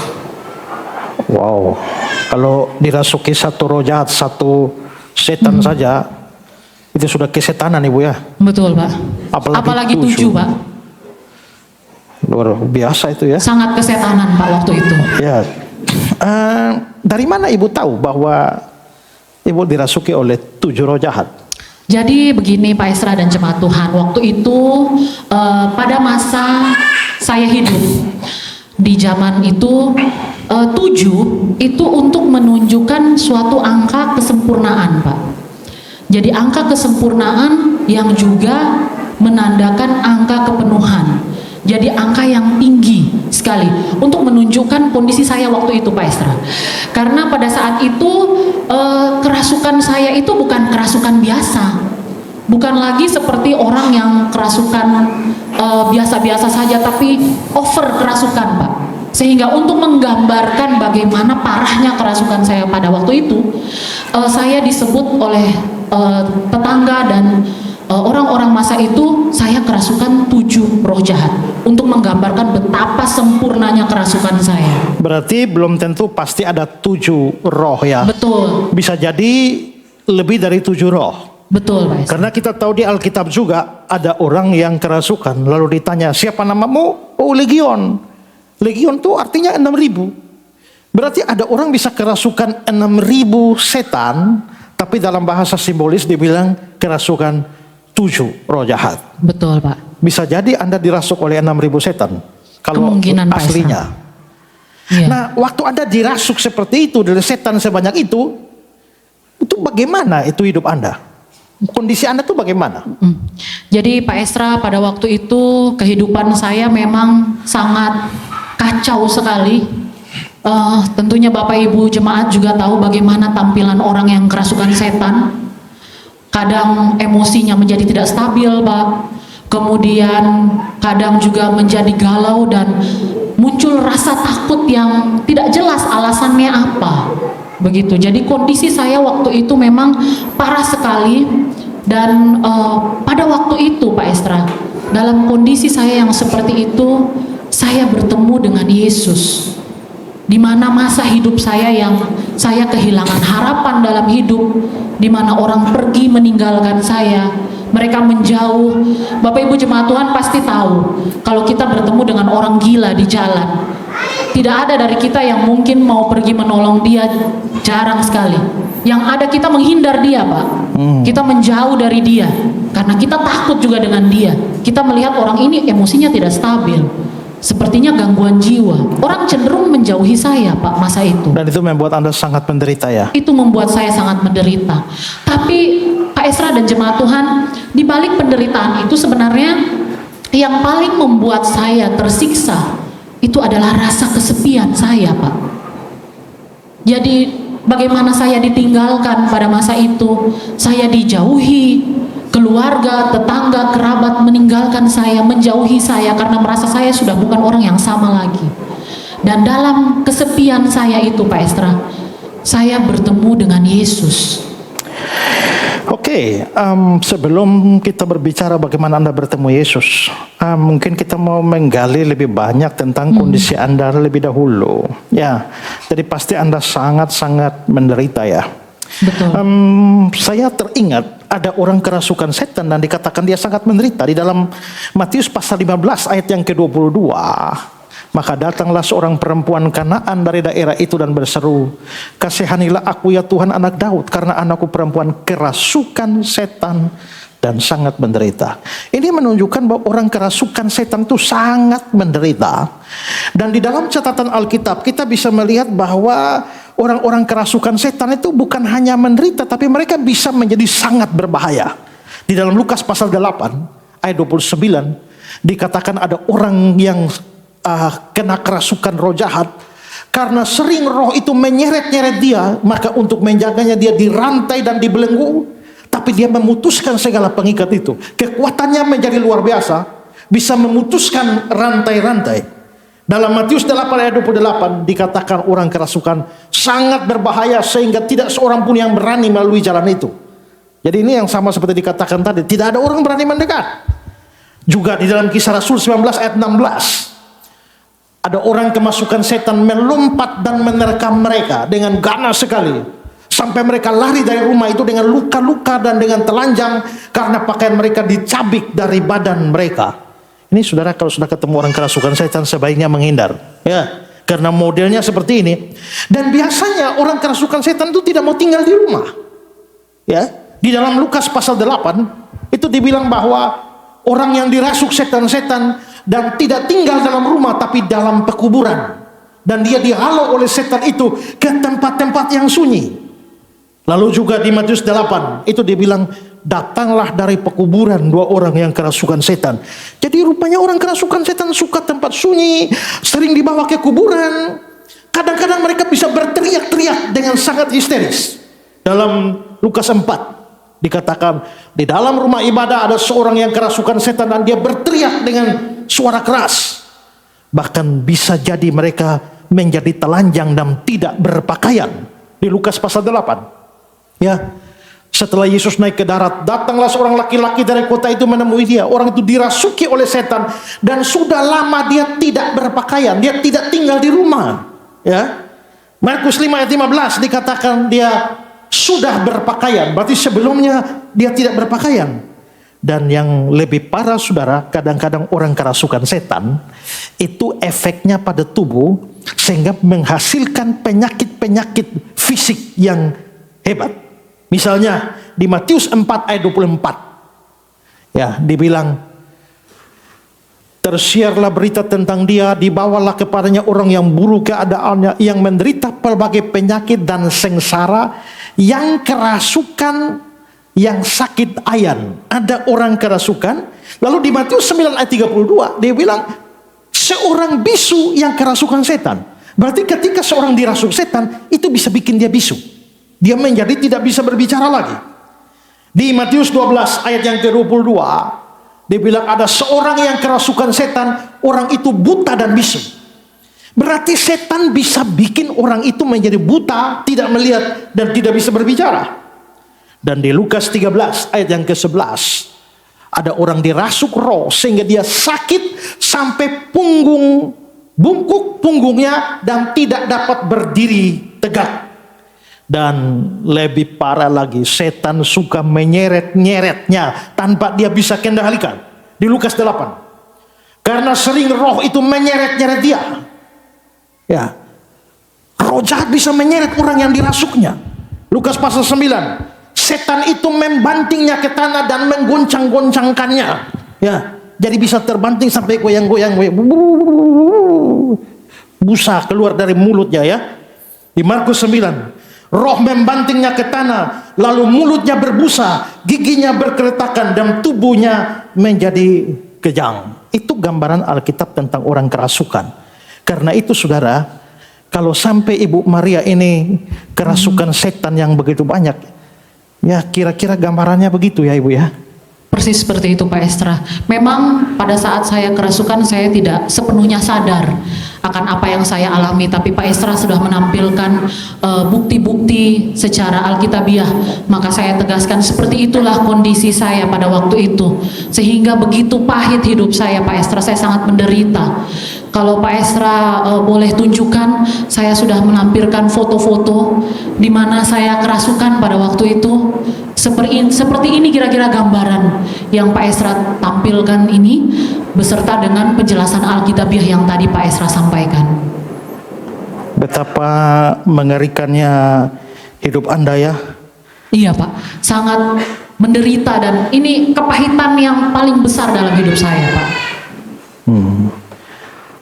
Wow, kalau dirasuki 1 roh jahat, 1 setan saja, itu sudah kesetanan Ibu ya. Betul, Pak. Apalagi 7, Pak. Luar biasa itu ya. Sangat kesetanan, Pak, waktu itu. Ya. Dari mana Ibu tahu bahwa Ibu dirasuki oleh 7 roh jahat? Jadi begini Pak Esra dan jemaat Tuhan, waktu itu pada masa saya hidup di zaman itu 7 itu untuk menunjukkan suatu angka kesempurnaan, Pak. Jadi angka kesempurnaan yang juga menandakan angka kepenuhan. jadi angka yang tinggi sekali untuk menunjukkan kondisi saya waktu itu Pak Estra. Karena pada saat itu kerasukan saya itu bukan kerasukan biasa, bukan lagi seperti orang yang kerasukan biasa-biasa saja, tapi over kerasukan Pak. Sehingga untuk menggambarkan bagaimana parahnya kerasukan saya pada waktu itu, saya disebut oleh tetangga dan orang-orang masa itu, saya kerasukan 7 roh jahat, untuk menggambarkan betapa sempurnanya kerasukan saya. Berarti belum tentu pasti ada 7 roh ya. Betul. Bisa jadi lebih dari 7 roh. Betul Pak Estra. Karena kita tahu di Alkitab juga ada orang yang kerasukan, lalu ditanya, siapa namamu? Oh, Legion. Legion itu artinya 6.000. Berarti ada orang bisa kerasukan 6.000 setan, tapi dalam bahasa simbolis dibilang kerasukan 7 roh jahat. Betul Pak. Bisa jadi Anda dirasuk oleh 6.000 setan kalau Kemungkinan, Pak aslinya. Iya. Nah, waktu Anda dirasuk seperti itu dari setan sebanyak itu bagaimana itu hidup Anda? Kondisi Anda tuh bagaimana? Jadi Pak Estra, pada waktu itu kehidupan saya memang sangat kacau sekali. Tentunya Bapak Ibu jemaat juga tahu bagaimana tampilan orang yang kerasukan setan. Kadang emosinya menjadi tidak stabil Pak, kemudian kadang juga menjadi galau dan muncul rasa takut yang tidak jelas alasannya apa. Begitu. Jadi kondisi saya waktu itu memang parah sekali. Dan pada waktu itu Pak Estra, dalam kondisi saya yang seperti itu, saya bertemu dengan Yesus. Di mana masa hidup saya yang saya kehilangan harapan dalam hidup, di mana orang pergi meninggalkan saya, mereka menjauh. Bapak Ibu jemaat Tuhan pasti tahu, kalau kita bertemu dengan orang gila di jalan, tidak ada dari kita yang mungkin mau pergi menolong dia, jarang sekali. Yang ada kita menghindar dia Pak, kita menjauh dari dia, karena kita takut juga dengan dia. Kita melihat orang ini emosinya tidak stabil, sepertinya gangguan jiwa. Orang cenderung menjauhi saya Pak masa itu. Dan itu membuat Anda sangat menderita ya? Itu membuat saya sangat menderita. Tapi Pak Esra dan jemaat Tuhan, di balik penderitaan itu sebenarnya yang paling membuat saya tersiksa itu adalah rasa kesepian saya Pak. Jadi bagaimana saya ditinggalkan pada masa itu, saya dijauhi, keluarga, tetangga, kerabat meninggalkan saya, menjauhi saya karena merasa saya sudah bukan orang yang sama lagi. Dan dalam kesepian saya itu Pak Estra, saya bertemu dengan Yesus. Oke, sebelum kita berbicara bagaimana Anda bertemu Yesus, mungkin kita mau menggali lebih banyak tentang kondisi Anda lebih dahulu. Ya, jadi pasti Anda sangat-sangat menderita ya. Betul. Saya teringat ada orang kerasukan setan dan dikatakan dia sangat menderita. Di dalam Matius pasal 15 ayat yang ke-22. Maka datanglah seorang perempuan Kanaan dari daerah itu dan berseru, kasihanilah aku ya Tuhan anak Daud, karena anakku perempuan kerasukan setan dan sangat menderita. Ini menunjukkan bahwa orang kerasukan setan itu sangat menderita. Dan di dalam catatan Alkitab kita bisa melihat bahwa orang-orang kerasukan setan itu bukan hanya menderita, tapi mereka bisa menjadi sangat berbahaya. Di dalam Lukas pasal 8 ayat 29 dikatakan ada orang yang kena kerasukan roh jahat, karena sering roh itu menyeret-nyeret dia, maka untuk menjaganya dia dirantai dan dibelenggu, tapi dia memutuskan segala pengikat itu. Kekuatannya menjadi luar biasa, bisa memutuskan rantai-rantai. Dalam Matius 8 ayat 28 dikatakan orang kerasukan sangat berbahaya sehingga tidak seorang pun yang berani melalui jalan itu. Jadi ini yang sama seperti dikatakan tadi, tidak ada orang berani mendekat. Juga di dalam Kisah Rasul 19 ayat 16 ada orang kemasukan setan melompat dan menerkam mereka dengan ganas sekali, sampai mereka lari dari rumah itu dengan luka-luka dan dengan telanjang karena pakaian mereka dicabik dari badan mereka. Ini saudara, kalau sudah ketemu orang kerasukan setan sebaiknya menghindar ya, karena modelnya seperti ini. Dan biasanya orang kerasukan setan itu tidak mau tinggal di rumah ya. Di dalam Lukas pasal 8 itu dibilang bahwa orang yang dirasuk setan-setan dan tidak tinggal dalam rumah tapi dalam pekuburan, dan dia dihalau oleh setan itu ke tempat-tempat yang sunyi. Lalu juga di Matius 8 itu dia bilang, datanglah dari pekuburan 2 orang yang kerasukan setan. Jadi rupanya orang kerasukan setan suka tempat sunyi, sering dibawa ke kuburan. Kadang-kadang mereka bisa berteriak-teriak dengan sangat histeris. Dalam Lukas 4 dikatakan, di dalam rumah ibadah ada seorang yang kerasukan setan dan dia berteriak dengan suara keras. Bahkan bisa jadi mereka menjadi telanjang dan tidak berpakaian. Di Lukas pasal 8. Ya, setelah Yesus naik ke darat, datanglah seorang laki-laki dari kota itu menemui dia. Orang itu dirasuki oleh setan dan sudah lama dia tidak berpakaian, dia tidak tinggal di rumah. Ya, Markus 5 ayat 15 dikatakan dia sudah berpakaian, berarti sebelumnya dia tidak berpakaian. Dan yang lebih parah saudara, kadang-kadang orang kerasukan setan itu efeknya pada tubuh sehingga menghasilkan penyakit-penyakit fisik yang hebat. Misalnya di Matius 4 ayat 24. Ya, dibilang tersiarlah berita tentang dia, dibawalah kepadanya orang yang buruk keadaannya, yang menderita pelbagai penyakit dan sengsara, yang kerasukan, yang sakit ayan. Ada orang kerasukan. Lalu di Matius 9 ayat 32 dia bilang seorang bisu yang kerasukan setan. Berarti ketika seorang dirasuk setan itu bisa bikin dia bisu. Dia menjadi tidak bisa berbicara lagi. Di Matius 12 ayat yang ke-22 dia bilang ada seorang yang kerasukan setan, orang itu buta dan bisu. Berarti setan bisa bikin orang itu menjadi buta, tidak melihat dan tidak bisa berbicara. Dan di Lukas 13 ayat yang ke-11 ada orang dirasuk roh sehingga dia sakit sampai bungkuk punggungnya dan tidak dapat berdiri tegak. Dan lebih parah lagi, setan suka menyeret-nyeretnya tanpa dia bisa kendalikan. Di Lukas 8. Karena sering roh itu menyeret-nyeret dia. Ya. Roh jahat bisa menyeret orang yang dirasuknya. Lukas pasal 9. Setan itu membantingnya ke tanah dan menggoncang-goncangkannya. Ya. Jadi bisa terbanting sampai goyang-goyang. Busa keluar dari mulutnya ya. Di Markus 9. Roh membantingnya ke tanah, lalu mulutnya berbusa, giginya berkeretakan, dan tubuhnya menjadi kejang. Itu gambaran Alkitab tentang orang kerasukan. Karena itu saudara, kalau sampai Ibu Maria ini kerasukan setan yang begitu banyak, ya kira-kira gambarannya begitu ya Ibu ya. Persis seperti itu Pak Estra. Memang pada saat saya kerasukan saya tidak sepenuhnya sadar akan apa yang saya alami, tapi Pak Estra sudah menampilkan bukti-bukti secara alkitabiah, maka saya tegaskan seperti itulah kondisi saya pada waktu itu, sehingga begitu pahit hidup saya Pak Estra, saya sangat menderita. Kalau Pak Estra boleh tunjukkan, saya sudah menampilkan foto-foto di mana saya kerasukan pada waktu itu. Seperti ini kira-kira gambaran yang Pak Estra tampilkan ini, beserta dengan penjelasan Alkitabiah yang tadi Pak Estra sampaikan. Betapa mengerikannya hidup Anda ya. Iya Pak, sangat menderita dan ini kepahitan yang paling besar dalam hidup saya Pak.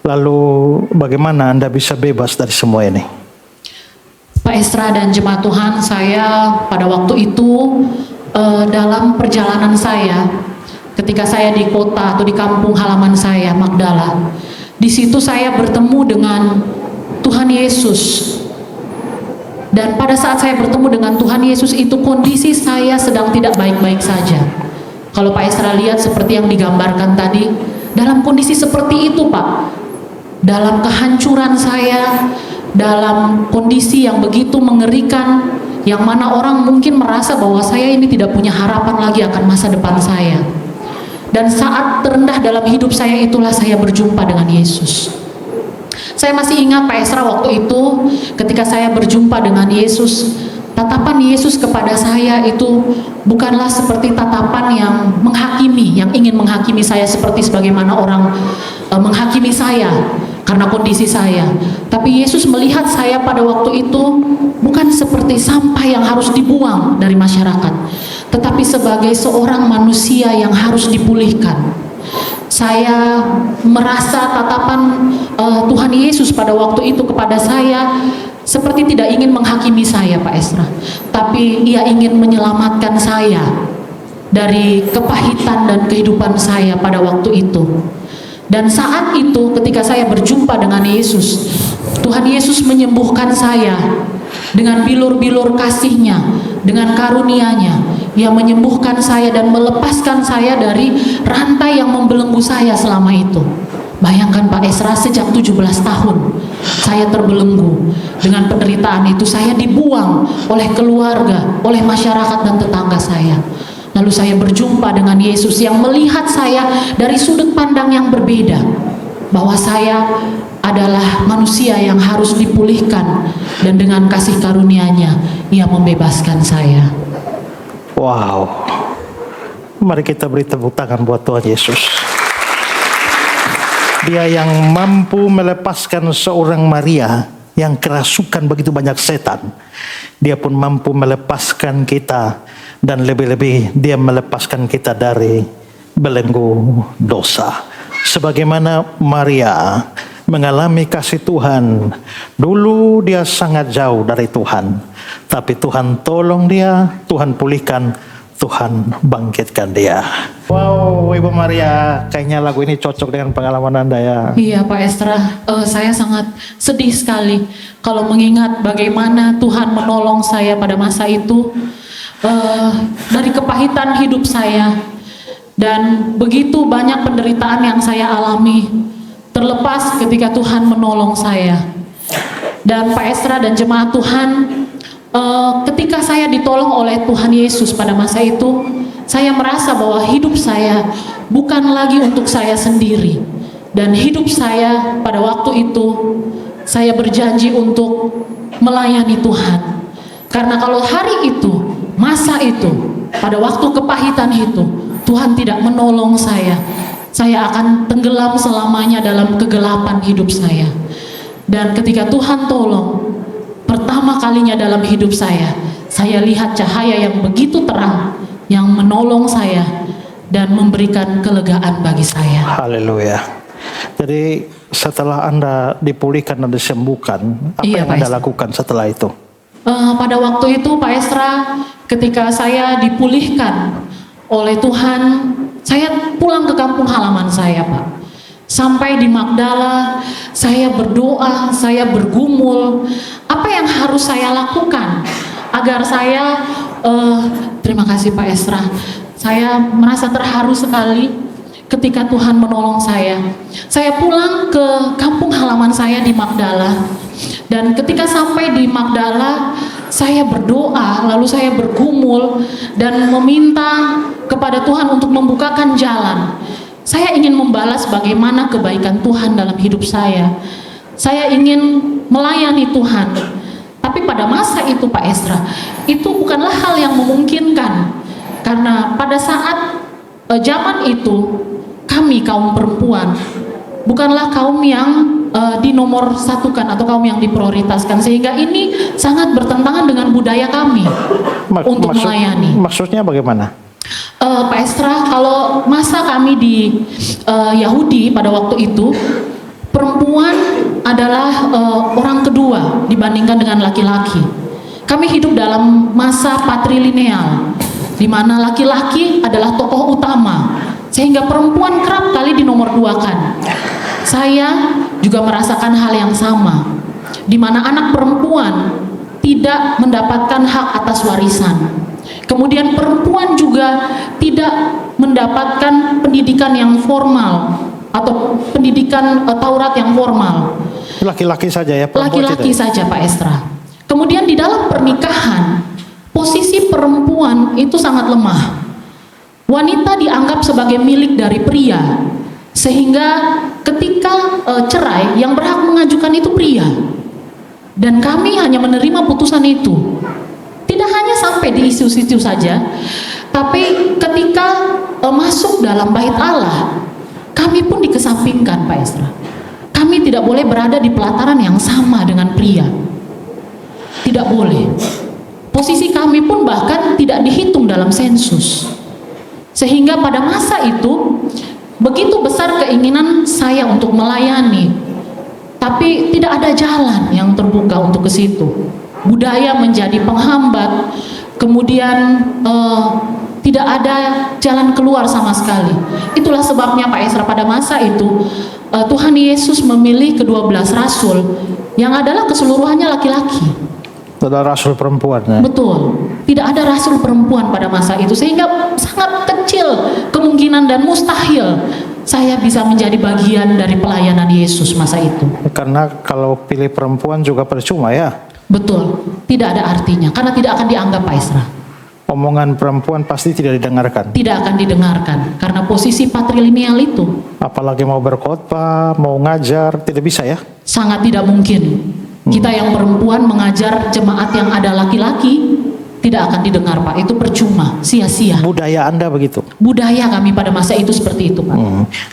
Lalu bagaimana Anda bisa bebas dari semua ini? Pak Estra dan jemaat Tuhan, saya pada waktu itu dalam perjalanan saya, ketika saya di kota atau di kampung halaman saya, Magdala, di situ saya bertemu dengan Tuhan Yesus. Dan pada saat saya bertemu dengan Tuhan Yesus itu kondisi saya sedang tidak baik-baik saja. Kalau Pak Estra lihat seperti yang digambarkan tadi, dalam kondisi seperti itu Pak, dalam kehancuran saya, dalam kondisi yang begitu mengerikan, yang mana orang mungkin merasa bahwa saya ini tidak punya harapan lagi akan masa depan saya. Dan saat terendah dalam hidup saya itulah saya berjumpa dengan Yesus. Saya masih ingat Pak Esra waktu itu ketika saya berjumpa dengan Yesus, tatapan Yesus kepada saya itu bukanlah seperti tatapan yang menghakimi, yang ingin menghakimi saya seperti sebagaimana orang menghakimi saya karena kondisi saya. Tapi Yesus melihat saya pada waktu itu bukan seperti sampah yang harus dibuang dari masyarakat, tetapi sebagai seorang manusia yang harus dipulihkan. Saya merasa tatapan Tuhan Yesus pada waktu itu kepada saya seperti tidak ingin menghakimi saya, Pak Esra, tapi ia ingin menyelamatkan saya dari kepahitan dan kehidupan saya pada waktu itu. Dan saat itu ketika saya berjumpa dengan Yesus, Tuhan Yesus menyembuhkan saya dengan bilur-bilur kasih-Nya, dengan karunia-Nya. Ia menyembuhkan saya dan melepaskan saya dari rantai yang membelenggu saya selama itu. Bayangkan Pak Esra, sejak 17 tahun saya terbelenggu dengan penderitaan itu. Saya dibuang oleh keluarga, oleh masyarakat dan tetangga saya. Lalu saya berjumpa dengan Yesus yang melihat saya dari sudut pandang yang berbeda, bahwa saya adalah manusia yang harus dipulihkan, dan dengan kasih karunia-Nya Ia membebaskan saya. Wow. Mari kita beri tepuk tangan buat Tuhan Yesus. Dia yang mampu melepaskan seorang Maria yang kerasukan begitu banyak setan. Dia pun mampu melepaskan kita, dan lebih-lebih dia melepaskan kita dari belenggu dosa. Sebagaimana Maria mengalami kasih Tuhan. Dulu dia sangat jauh dari Tuhan, tapi Tuhan tolong dia, Tuhan pulihkan, Tuhan bangkitkan dia. Wow, Ibu Maria, kayaknya lagu ini cocok dengan pengalaman Anda ya. Iya Pak Esra, saya sangat sedih sekali kalau mengingat bagaimana Tuhan menolong saya pada masa itu, dari kepahitan hidup saya, dan begitu banyak penderitaan yang saya alami, terlepas ketika Tuhan menolong saya. Dan Pak Esra dan jemaat Tuhan, ketika saya ditolong oleh Tuhan Yesus pada masa itu, saya merasa bahwa hidup saya bukan lagi untuk saya sendiri. Dan hidup saya pada waktu itu, saya berjanji untuk melayani Tuhan. Karena kalau hari itu, masa itu, pada waktu kepahitan itu, Tuhan tidak menolong saya akan tenggelam selamanya dalam kegelapan hidup saya. Dan ketika Tuhan tolong, pertama kalinya dalam hidup saya lihat cahaya yang begitu terang, yang menolong saya dan memberikan kelegaan bagi saya. Haleluya. Jadi setelah Anda dipulihkan dan disembuhkan, apa Iya, yang Pak Anda Esra. lakukan setelah itu? Pada waktu itu Pak Esra, ketika saya dipulihkan oleh Tuhan, saya pulang ke kampung halaman saya, Pak. Sampai di Magdala, saya berdoa, saya bergumul, apa yang harus saya lakukan agar saya, terima kasih Pak Esra, saya merasa terharu sekali ketika Tuhan menolong saya. Saya pulang ke kampung halaman saya di Magdala, dan ketika sampai di Magdala, saya berdoa, lalu saya bergumul dan meminta kepada Tuhan untuk membukakan jalan. Saya ingin membalas bagaimana kebaikan Tuhan dalam hidup saya. Saya ingin melayani Tuhan. Tapi pada masa itu Pak Esra, itu bukanlah hal yang memungkinkan. Karena pada saat zaman itu, kami kaum perempuan bukanlah kaum yang dinomor satukan atau kaum yang diprioritaskan, sehingga ini sangat bertentangan dengan budaya kami untuk melayani. Maksudnya bagaimana? Pak Esra, kalau masa kami di Yahudi pada waktu itu, perempuan adalah orang kedua dibandingkan dengan laki-laki. Kami hidup dalam masa patrilineal, di mana laki-laki adalah tokoh utama, sehingga perempuan kerap kali dinomorduakan. Saya juga merasakan hal yang sama, di mana anak perempuan tidak mendapatkan hak atas warisan. Kemudian perempuan juga tidak mendapatkan pendidikan yang formal atau pendidikan Taurat yang formal. Laki-laki saja ya? Laki-laki saja Pak Esra. Kemudian di dalam pernikahan, posisi perempuan itu sangat lemah. Wanita dianggap sebagai milik dari pria, sehingga ketika cerai, yang berhak mengajukan itu pria. Dan kami hanya menerima putusan itu. Tidak hanya sampai di isu-isu saja, tapi ketika masuk dalam bait Allah, kami pun dikesampingkan Pak Esra. Kami tidak boleh berada di pelataran yang sama dengan pria. Tidak boleh. Posisi kami pun bahkan tidak dihitung dalam sensus. Sehingga pada masa itu, begitu besar keinginan saya untuk melayani tapi tidak ada jalan yang terbuka untuk ke situ. Budaya menjadi penghambat, kemudian tidak ada jalan keluar sama sekali. Itulah sebabnya Pak Esra pada masa itu Tuhan Yesus memilih ke-12 rasul yang adalah keseluruhannya laki-laki. Ada rasul perempuan ya? Betul, tidak ada rasul perempuan pada masa itu, sehingga sangat kecil kemungkinan dan mustahil saya bisa menjadi bagian dari pelayanan Yesus masa itu. Karena kalau pilih perempuan juga percuma ya? Betul, tidak ada artinya, karena tidak akan dianggap Pak Esra. Omongan perempuan pasti tidak didengarkan. Tidak akan didengarkan, karena posisi patrilineal itu. Apalagi mau berkhotbah, mau ngajar, tidak bisa ya? Sangat tidak mungkin. Kita yang perempuan mengajar jemaat yang ada laki-laki, tidak akan didengar Pak, itu percuma, sia-sia. Budaya Anda begitu? Budaya kami pada masa itu seperti itu Pak.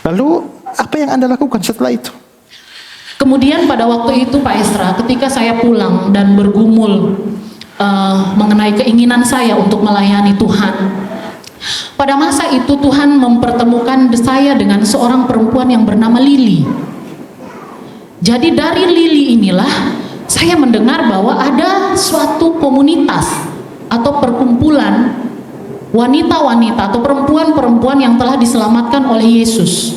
Lalu apa yang Anda lakukan setelah itu? Kemudian pada waktu itu Pak Esra, ketika saya pulang dan bergumul mengenai keinginan saya untuk melayani Tuhan, pada masa itu Tuhan mempertemukan saya dengan seorang perempuan yang bernama Lili. Jadi dari Lili inilah saya mendengar bahwa ada suatu komunitas atau perkumpulan wanita-wanita atau perempuan-perempuan yang telah diselamatkan oleh Yesus.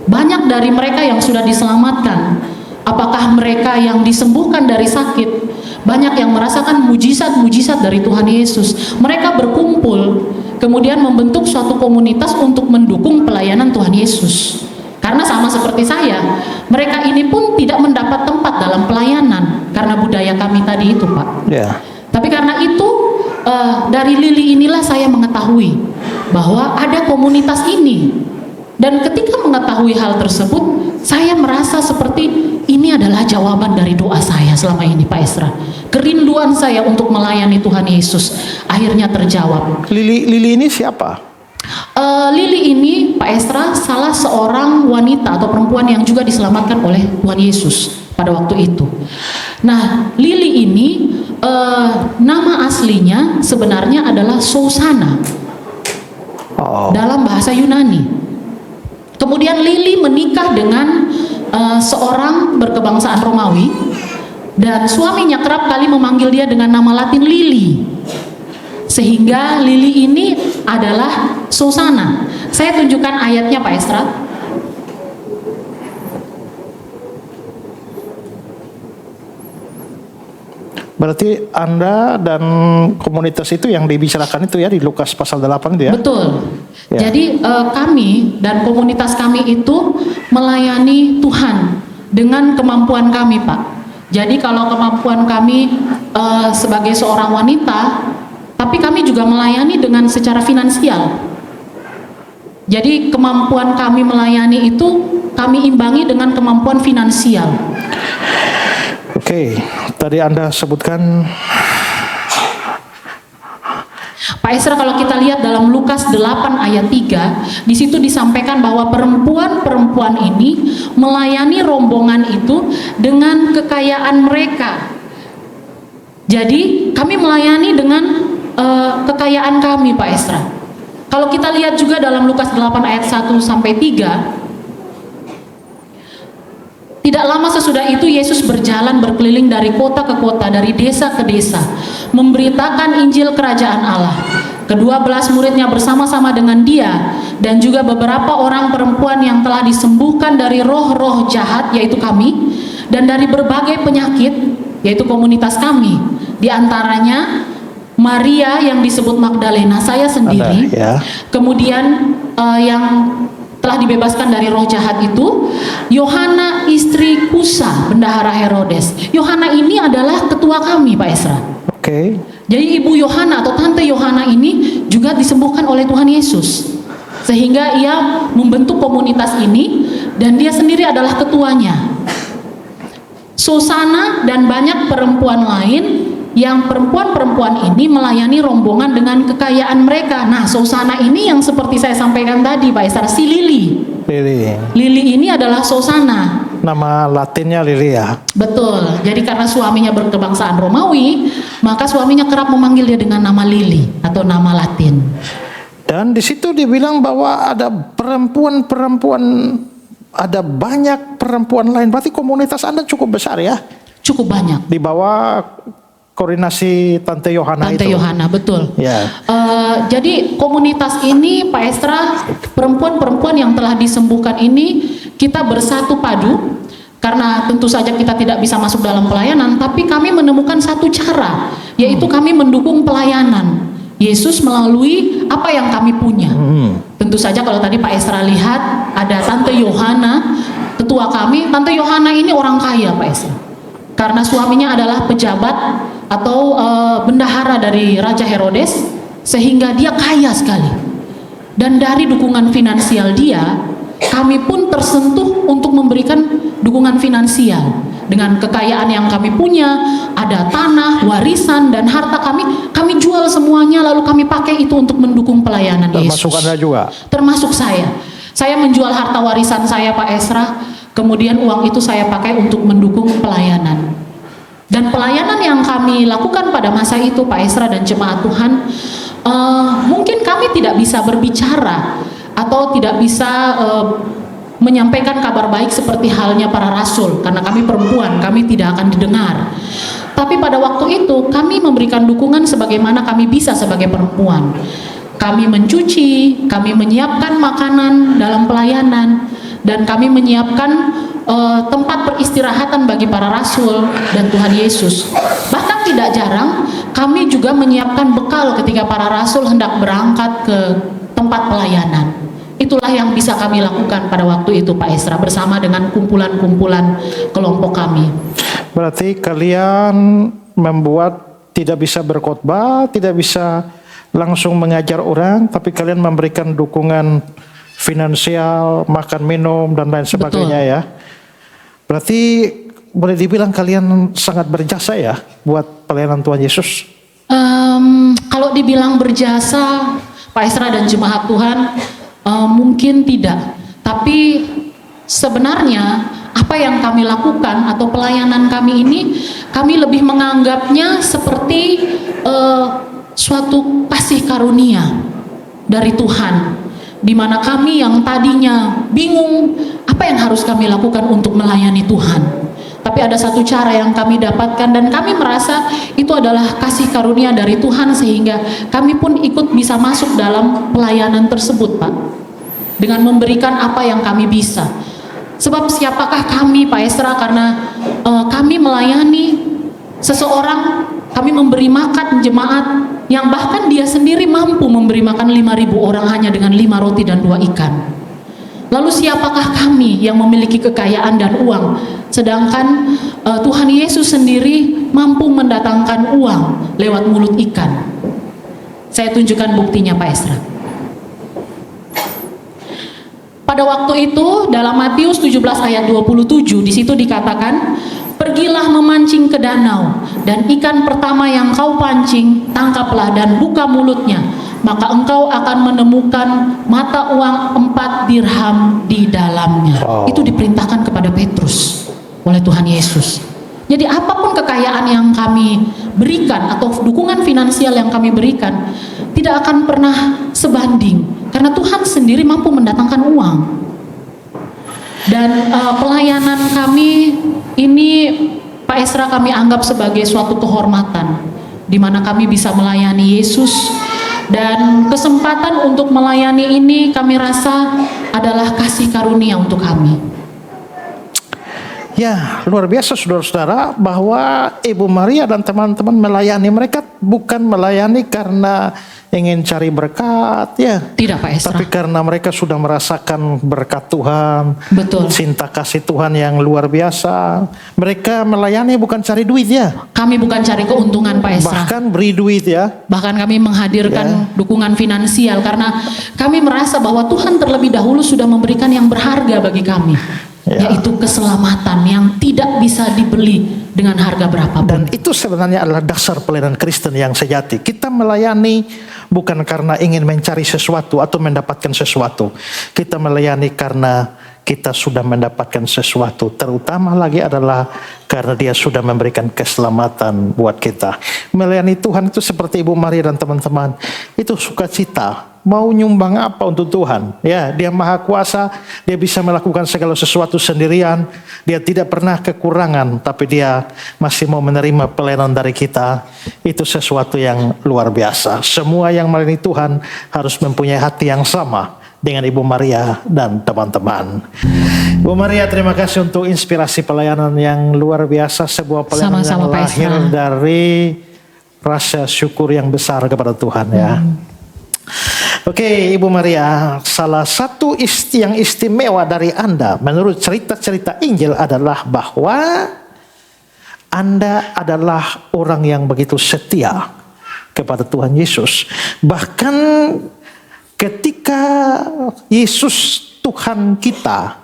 Banyak dari mereka yang sudah diselamatkan. Apakah mereka yang disembuhkan dari sakit? Banyak yang merasakan mujizat-mujizat dari Tuhan Yesus. Mereka berkumpul, kemudian membentuk suatu komunitas untuk mendukung pelayanan Tuhan Yesus. Karena sama seperti saya, mereka ini pun tidak mendapat tempat dalam pelayanan karena budaya kami tadi itu Pak. Ya. Tapi karena itu dari Lili inilah saya mengetahui bahwa ada komunitas ini. Dan ketika mengetahui hal tersebut, saya merasa seperti ini adalah jawaban dari doa saya selama ini Pak Esra. Kerinduan saya untuk melayani Tuhan Yesus akhirnya terjawab. Lili ini siapa? Lili ini Pak Esra salah seorang wanita atau perempuan yang juga diselamatkan oleh Tuhan Yesus pada waktu itu. Nah, Lili ini nama aslinya sebenarnya adalah Susana dalam bahasa Yunani. Kemudian Lili menikah dengan seorang berkebangsaan Romawi dan suaminya kerap kali memanggil dia dengan nama Latin Lili, sehingga Lili ini adalah Susana. Saya tunjukkan ayatnya Pak Esra. Berarti Anda dan komunitas itu yang dibicarakan itu ya di Lukas pasal 8 itu ya? Betul. Ya. Jadi kami dan komunitas kami itu melayani Tuhan dengan kemampuan kami Pak. Jadi kalau kemampuan kami sebagai seorang wanita, tapi kami juga melayani dengan secara finansial. Jadi kemampuan kami melayani itu kami imbangi dengan kemampuan finansial. Oke, tadi Anda sebutkan Pak Esra, kalau kita lihat dalam Lukas 8 ayat 3, di situ disampaikan bahwa perempuan-perempuan ini melayani rombongan itu dengan kekayaan mereka. Jadi kami melayani dengan kekayaan kami Pak Esra. Kalau kita lihat juga dalam Lukas 8 ayat 1 sampai 3, tidak lama sesudah itu Yesus berjalan berkeliling dari kota ke kota, dari desa ke desa, memberitakan Injil Kerajaan Allah. Ke-12 muridnya bersama-sama dengan dia, dan juga beberapa orang perempuan yang telah disembuhkan dari roh-roh jahat, yaitu kami, dan dari berbagai penyakit, yaitu komunitas kami. Di antaranya Maria yang disebut Magdalena, saya sendiri, ya. Kemudian yang telah dibebaskan dari roh jahat itu Yohana istri Kusa, bendahara Herodes. Yohana ini adalah ketua kami Pak Esra. Oke. Jadi ibu Yohana atau tante Yohana ini juga disembuhkan oleh Tuhan Yesus, sehingga ia membentuk komunitas ini dan dia sendiri adalah ketuanya. Susana dan banyak perempuan lain yang perempuan-perempuan ini melayani rombongan dengan kekayaan mereka. Nah, Susana ini yang seperti saya sampaikan tadi Pak Esra, si Lili. Lili ini adalah Susana. Nama Latinnya Lili ya? Betul. Jadi karena suaminya berkebangsaan Romawi, maka suaminya kerap memanggil dia dengan nama Lili atau nama Latin. Dan di situ dibilang bahwa ada perempuan-perempuan ada banyak perempuan lain. Berarti komunitas Anda cukup besar ya? Cukup banyak. Di bawah koordinasi Tante Yohana itu. Tante Yohana, betul. Ya. Jadi komunitas ini Pak Estra, perempuan-perempuan yang telah disembuhkan ini kita bersatu padu. Karena tentu saja kita tidak bisa masuk dalam pelayanan, tapi kami menemukan satu cara, yaitu kami mendukung pelayanan Yesus melalui apa yang kami punya. Tentu saja kalau tadi Pak Estra lihat ada Tante Yohana, ketua kami. Tante Yohana ini orang kaya Pak Estra, karena suaminya adalah pejabat atau bendahara dari Raja Herodes, sehingga dia kaya sekali. Dan dari dukungan finansial dia, kami pun tersentuh untuk memberikan dukungan finansial. Dengan kekayaan yang kami punya, ada tanah, warisan, dan harta kami jual semuanya, lalu kami pakai itu untuk mendukung pelayanan Yesus. Termasuk Anda juga? Termasuk saya. Saya menjual harta warisan saya Pak Esra, kemudian uang itu saya pakai untuk mendukung pelayanan. Dan pelayanan yang kami lakukan pada masa itu Pak Esra dan jemaat Tuhan, mungkin kami tidak bisa berbicara atau tidak bisa menyampaikan kabar baik seperti halnya para rasul, karena kami perempuan, kami tidak akan didengar. Tapi pada waktu itu kami memberikan dukungan sebagaimana kami bisa sebagai perempuan. Kami mencuci, kami menyiapkan makanan dalam pelayanan, dan kami menyiapkan tempat peristirahatan bagi para rasul dan Tuhan Yesus. Bahkan tidak jarang kami juga menyiapkan bekal ketika para rasul hendak berangkat ke tempat pelayanan. Itulah yang bisa kami lakukan pada waktu itu Pak Esra, bersama dengan kumpulan-kumpulan kelompok kami. Berarti kalian membuat tidak bisa berkhotbah, tidak bisa langsung mengajar orang, tapi kalian memberikan dukungan finansial, makan minum dan lain sebagainya. Betul. Ya. Berarti boleh dibilang kalian sangat berjasa ya buat pelayanan Tuhan Yesus. Kalau dibilang berjasa Pak Esra dan jemaat Tuhan, mungkin tidak, tapi sebenarnya apa yang kami lakukan atau pelayanan kami ini, kami lebih menganggapnya seperti suatu kasih karunia dari Tuhan, di mana kami yang tadinya bingung apa yang harus kami lakukan untuk melayani Tuhan, tapi ada satu cara yang kami dapatkan dan kami merasa itu adalah kasih karunia dari Tuhan, sehingga kami pun ikut bisa masuk dalam pelayanan tersebut Pak, dengan memberikan apa yang kami bisa. Sebab siapakah kami Pak Esra, karena kami melayani seseorang, kami memberi makan jemaat yang bahkan dia sendiri mampu memberi makan 5.000 orang hanya dengan 5 roti dan 2 ikan. Lalu siapakah kami yang memiliki kekayaan dan uang, sedangkan Tuhan Yesus sendiri mampu mendatangkan uang lewat mulut ikan. Saya tunjukkan buktinya Pak Esra. Pada waktu itu dalam Matius 17 ayat 27, di situ dikatakan, pergilah memancing ke danau, dan ikan pertama yang kau pancing, tangkaplah dan buka mulutnya, maka engkau akan menemukan mata uang 4 dirham di dalamnya. Wow. Itu diperintahkan kepada Petrus oleh Tuhan Yesus. Jadi apapun kekayaan yang kami berikan atau dukungan finansial yang kami berikan tidak akan pernah sebanding, karena Tuhan sendiri mampu mendatangkan uang. Dan pelayanan kami ini Pak Esra kami anggap sebagai suatu kehormatan, di mana kami bisa melayani Yesus, dan kesempatan untuk melayani ini kami rasa adalah kasih karunia untuk kami. Ya, luar biasa saudara-saudara, bahwa Ibu Maria dan teman-teman melayani, mereka bukan melayani karena ingin cari berkat, ya. Tidak Pak Esra. Tapi karena mereka sudah merasakan berkat Tuhan. Betul. Cinta kasih Tuhan yang luar biasa. Mereka melayani bukan cari duit ya. Kami bukan cari keuntungan Pak Esra. Bahkan beri duit ya. Bahkan kami menghadirkan dukungan finansial, karena kami merasa bahwa Tuhan terlebih dahulu sudah memberikan yang berharga bagi kami. Yaitu keselamatan yang tidak bisa dibeli dengan harga berapapun. Dan itu sebenarnya adalah dasar pelayanan Kristen yang sejati. Kita melayani bukan karena ingin mencari sesuatu atau mendapatkan sesuatu. Kita melayani karena kita sudah mendapatkan sesuatu. Terutama lagi adalah karena Dia sudah memberikan keselamatan buat kita. Melayani Tuhan itu seperti Ibu Maria dan teman-teman, itu sukacita. mau nyumbang apa untuk Tuhan? Ya, Dia Maha Kuasa, Dia bisa melakukan segala sesuatu sendirian. Dia tidak pernah kekurangan, tapi Dia masih mau menerima pelayanan dari kita. Itu sesuatu yang luar biasa. Semua yang melayani Tuhan harus mempunyai hati yang sama dengan Ibu Maria dan teman-teman. Bu Maria, terima kasih untuk inspirasi pelayanan yang luar biasa. Sebuah pelayanan Sama-sama, yang Pak lahir Esra. dari rasa syukur yang besar kepada Tuhan ya. Oke, Ibu Maria, salah satu yang istimewa dari Anda menurut cerita-cerita Injil adalah bahwa Anda adalah orang yang begitu setia kepada Tuhan Yesus. Bahkan ketika Yesus Tuhan kita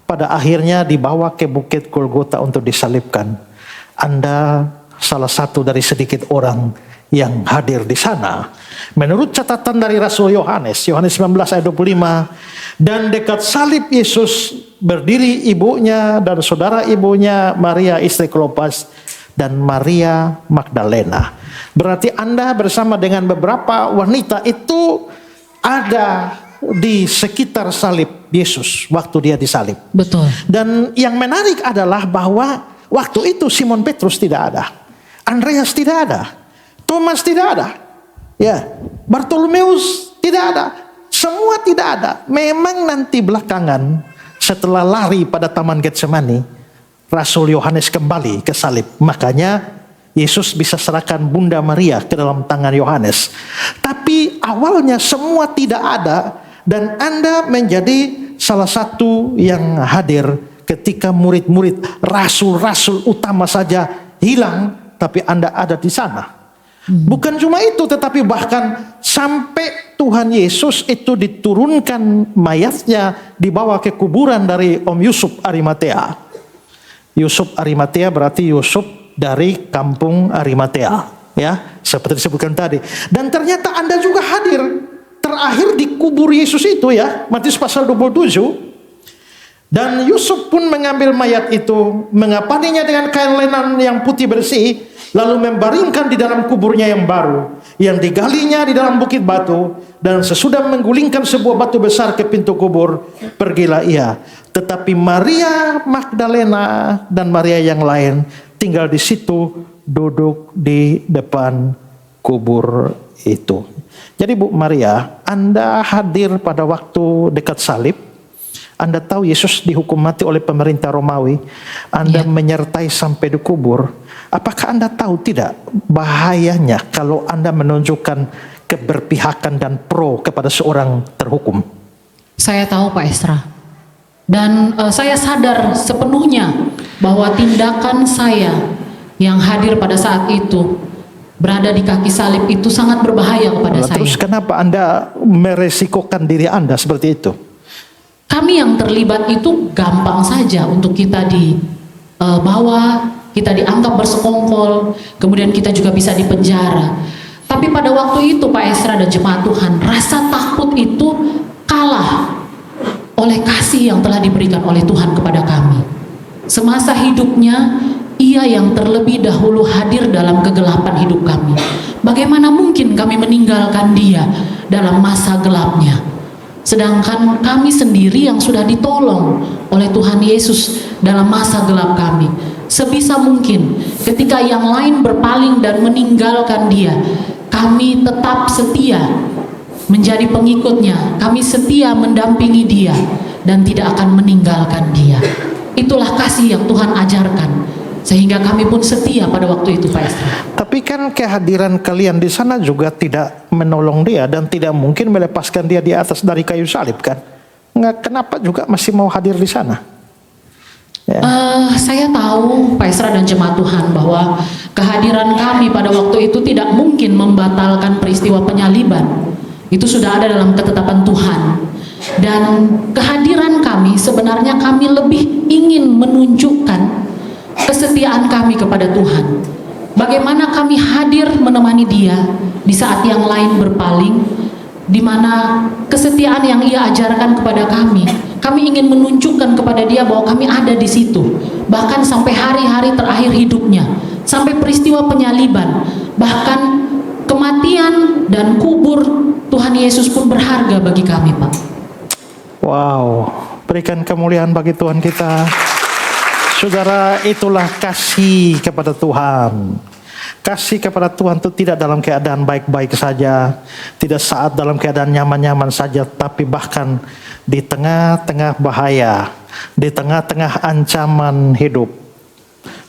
pada akhirnya dibawa ke Bukit Golgota untuk disalibkan, Anda salah satu dari sedikit orang yang hadir di sana. Menurut catatan dari Rasul Yohanes 19 ayat 25, dan dekat salib Yesus berdiri ibunya dan saudara ibunya Maria istri Klopas dan Maria Magdalena. Berarti Anda bersama dengan beberapa wanita itu ada di sekitar salib Yesus waktu Dia disalib. Betul. Dan yang menarik adalah bahwa waktu itu Simon Petrus tidak ada, Andreas tidak ada, Thomas tidak ada, ya, Bartolomeus tidak ada, semua tidak ada. Memang nanti belakangan setelah lari pada Taman Getsemani, Rasul Yohanes kembali ke salib. Makanya Yesus bisa serahkan Bunda Maria ke dalam tangan Yohanes. Tapi awalnya semua tidak ada, dan Anda menjadi salah satu yang hadir ketika murid-murid rasul-rasul utama saja hilang, tapi Anda ada di sana. Bukan cuma itu, tetapi bahkan sampai Tuhan Yesus itu diturunkan mayatnya, dibawa ke kuburan dari Om Yusuf Arimatea. Yusuf Arimatea berarti Yusuf dari kampung Arimatea, ya, seperti disebutkan tadi. Dan ternyata Anda juga hadir terakhir di kubur Yesus itu, ya, Matius pasal 27. Dan Yusuf pun mengambil mayat itu, mengapaninya dengan kain lenan yang putih bersih, lalu membaringkan di dalam kuburnya yang baru, yang digalinya di dalam bukit batu. Dan sesudah menggulingkan sebuah batu besar ke pintu kubur, pergilah ia. Tetapi Maria Magdalena dan Maria yang lain tinggal di situ, duduk di depan kubur itu. Jadi Bu Maria, Anda hadir pada waktu dekat salib. Anda tahu Yesus dihukum mati oleh pemerintah Romawi. Anda menyertai sampai di kubur. Apakah Anda tahu tidak bahayanya kalau Anda menunjukkan keberpihakan dan pro kepada seorang terhukum? Saya tahu, Pak Esra. Dan saya sadar sepenuhnya bahwa tindakan saya yang hadir pada saat itu, berada di kaki salib itu sangat berbahaya kepada saya. Terus kenapa Anda meresikokan diri Anda seperti itu? Kami yang terlibat itu gampang saja untuk kita dibawa, kita dianggap bersekongkol, kemudian kita juga bisa dipenjara. Tapi pada waktu itu Pak Esra dan jemaat Tuhan, rasa takut itu kalah oleh kasih yang telah diberikan oleh Tuhan kepada kami. Semasa hidupnya, Ia yang terlebih dahulu hadir dalam kegelapan hidup kami. Bagaimana mungkin kami meninggalkan Dia dalam masa gelapnya? Sedangkan kami sendiri yang sudah ditolong oleh Tuhan Yesus dalam masa gelap kami. Sebisa mungkin ketika yang lain berpaling dan meninggalkan Dia, kami tetap setia menjadi pengikutnya. Kami setia mendampingi Dia dan tidak akan meninggalkan Dia. Itulah kasih yang Tuhan ajarkan, sehingga kami pun setia pada waktu itu, Pak Esra. Tapi kan kehadiran kalian di sana juga tidak menolong Dia dan tidak mungkin melepaskan Dia di atas dari kayu salib, kan? Kenapa juga masih mau hadir di sana? Ya. Saya tahu, Pak Esra dan jemaat Tuhan, bahwa kehadiran kami pada waktu itu tidak mungkin membatalkan peristiwa penyaliban. Itu sudah ada dalam ketetapan Tuhan. Dan kehadiran kami sebenarnya kami lebih ingin menunjukkan kesetiaan kami kepada Tuhan. Bagaimana kami hadir menemani Dia di saat yang lain berpaling, di mana kesetiaan yang Ia ajarkan kepada kami. Kami ingin menunjukkan kepada Dia bahwa kami ada di situ, bahkan sampai hari-hari terakhir hidupnya, sampai peristiwa penyaliban, bahkan kematian dan kubur Tuhan Yesus pun berharga bagi kami, Pak. Wow, berikan kemuliaan bagi Tuhan kita. Saudara, itulah kasih kepada Tuhan. Kasih kepada Tuhan itu tidak dalam keadaan baik-baik saja, tidak saat dalam keadaan nyaman-nyaman saja, tapi bahkan di tengah-tengah bahaya, di tengah-tengah ancaman hidup,